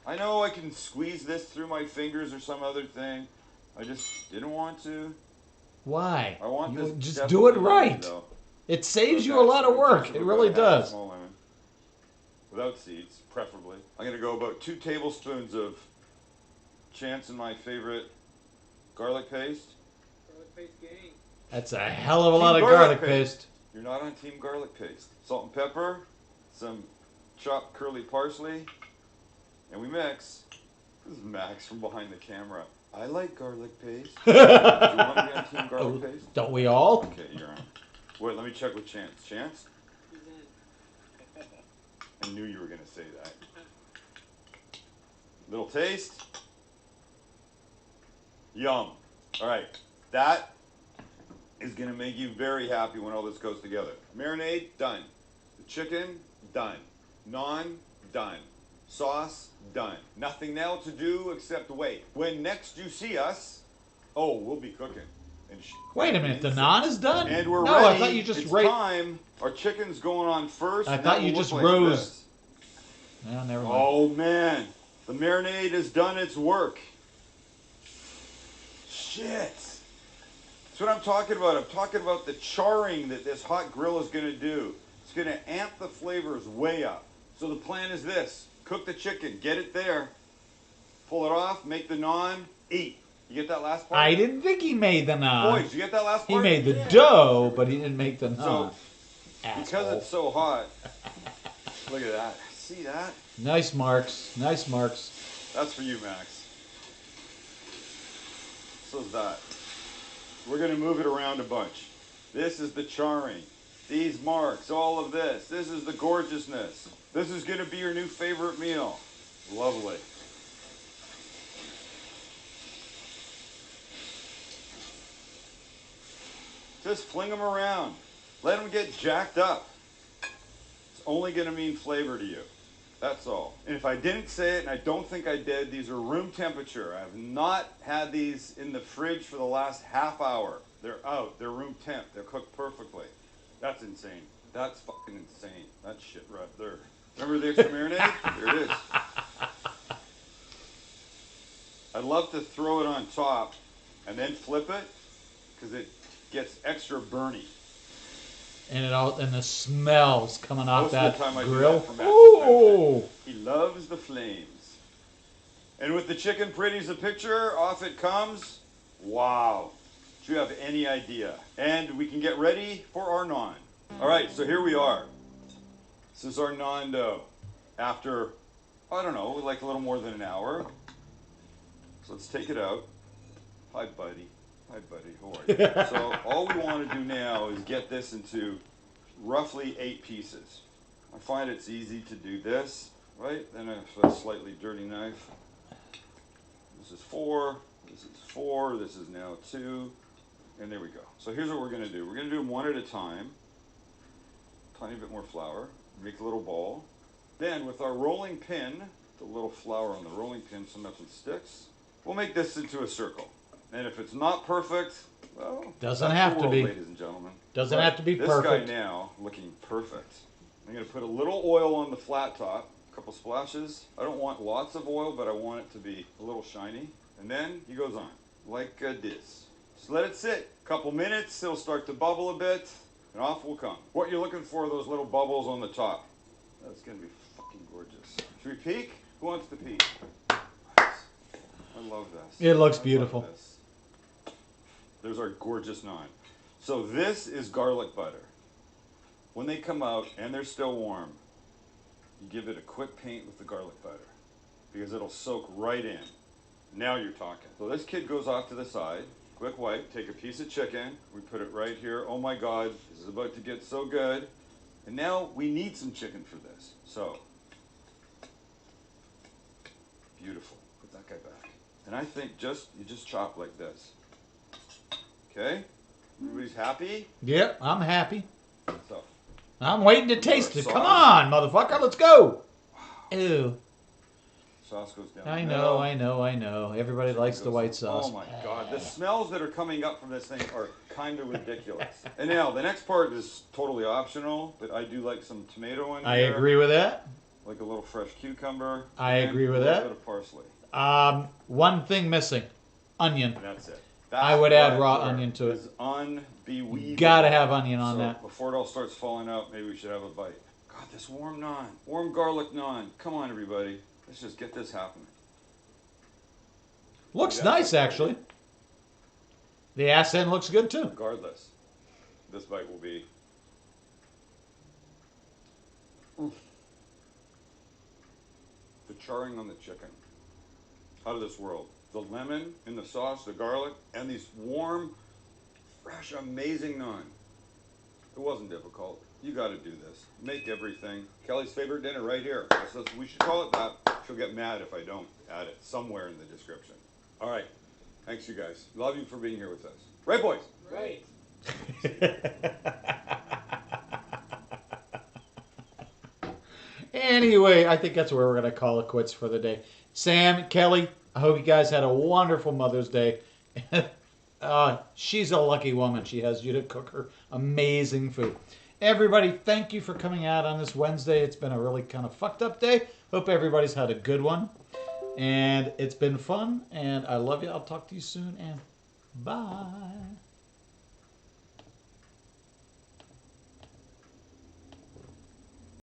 I know I can squeeze this through my fingers or some other thing. I just didn't want to. Why? I want this. Just do it right. Though. It saves you a lot of work. It really does. Small lemon. Without seeds, preferably. I'm going to go about 2 tablespoons of Chance and my favorite garlic paste. Garlic paste gang. That's a hell of a lot of Team garlic paste. You're not on team garlic paste. Salt and pepper, some chopped curly parsley, and we mix. This is Max from behind the camera. I like garlic paste. Do you want to be on team garlic paste? Don't we all? Okay, you're on. Wait, let me check with Chance. Chance? I knew you were going to say that. Little taste. Yum. All right. That is going to make you very happy when all this goes together. Marinade, done. The chicken, done. Naan, done. Sauce, done. Nothing now to do except wait. When next you see us, Oh, we'll be cooking. And Wait a minute, the naan is done? And we're no, ready. I thought you just it's time. Our chicken's going on first. I thought you just like rose. This. No, never mind. Oh man, the marinade has done its work. Shit. That's what I'm talking about. I'm talking about the charring that this hot grill is going to do. It's going to amp the flavors way up. So the plan is this. Cook the chicken. Get it there. Pull it off. Make the naan. Eat. You get that last part? I didn't think he made the naan. Boys, you get that last He part? made the dough, but he didn't make the naan. So, Asshole. because it's so hot, look at that. See that? Nice marks. Nice marks. That's for you, Max. So's that. We're going to move it around a bunch. This is the charring. These marks, all of this. This is the gorgeousness. This is going to be your new favorite meal. Lovely. Just fling them around. Let them get jacked up. It's only going to mean flavor to you. That's all. And if I didn't say it, and I don't think I did, these are room temperature. I have not had these in the fridge for the last half hour. They're out. They're room temp. They're cooked perfectly. That's insane. That's fucking insane. That shit right there. Remember the extra marinade? There it is. I'd love to throw it on top and then flip it because it gets extra burny. And the smells coming off Most that of the time I do grill. that for Max. Oh! He loves the flames. And with the chicken pretty as a picture, off it comes. Wow. Do you have any idea? And we can get ready for our naan. All right, so here we are. This is our naan dough. After, I don't know, like a little more than an hour. So let's take it out. Hi, buddy. Hi, buddy. How are you? So all we want to do now is get this into roughly 8 pieces. I find it's easy to do this, right? Then I have a slightly dirty knife. This is 4. This is 4. This is now 2. And there we go. So here's what we're going to do. We're going to do them one at a time. Tiny bit more flour. Make a little ball. Then with our rolling pin, the little flour on the rolling pin so nothing sticks, we'll make this into a circle. And if it's not perfect, well, doesn't have to be, ladies and gentlemen. Doesn't have to be this perfect. This guy now looking perfect. I'm going to put a little oil on the flat top, a couple splashes. I don't want lots of oil, but I want it to be a little shiny. And then he goes on like this. Just let it sit. A couple minutes, it'll start to bubble a bit, and off will come. What you're looking for are those little bubbles on the top. That's going to be fucking gorgeous. Should we peek? Who wants to peek? I love this. It looks beautiful. There's our gorgeous naan. So this is garlic butter. When they come out and they're still warm, you give it a quick paint with the garlic butter because it'll soak right in. Now you're talking. So this kid goes off to the side. Quick wipe, take a piece of chicken. We put it right here. Oh my God, this is about to get so good. And now we need some chicken for this. So, beautiful. Put that guy back. And I think you just chop like this. Okay? Everybody's happy? Yep, I'm happy. So, I'm waiting to taste it. Come on, motherfucker, let's go. Ew. Sauce goes down. I know. Everybody likes the white sauce. Oh my God, the smells that are coming up from this thing are kind of ridiculous. And now, the next part is totally optional, but I do like some tomato in here. I agree with that. Like a little fresh cucumber. I agree with that. A little bit of parsley. One thing missing. Onion. And that's it. I would add raw onion to it. It's unbelievable. Gotta have onion on So that. before it all starts falling out, maybe we should have a bite. God, this warm naan. Warm garlic naan. Come on, everybody. Let's just get this happening. Looks nice, actually. The ass end looks good, too. Regardless, this bite will be... Oof. The charring on the chicken. Out of this world. The lemon in the sauce, the garlic, and these warm, fresh, amazing naan. It wasn't difficult. You got to do this. Make everything. Kelly's favorite dinner right here. We should call it that. She'll get mad if I don't add it somewhere in the description. All right. Thanks, you guys. Love you for being here with us. Right, boys? Right. Anyway, I think that's where we're going to call it quits for the day. Sam, Kelly, I hope you guys had a wonderful Mother's Day. She's a lucky woman. She has you to cook her amazing food. Everybody, thank you for coming out on this Wednesday. It's been a really kind of fucked up day. Hope everybody's had a good one. And it's been fun. And I love you. I'll talk to you soon. And bye.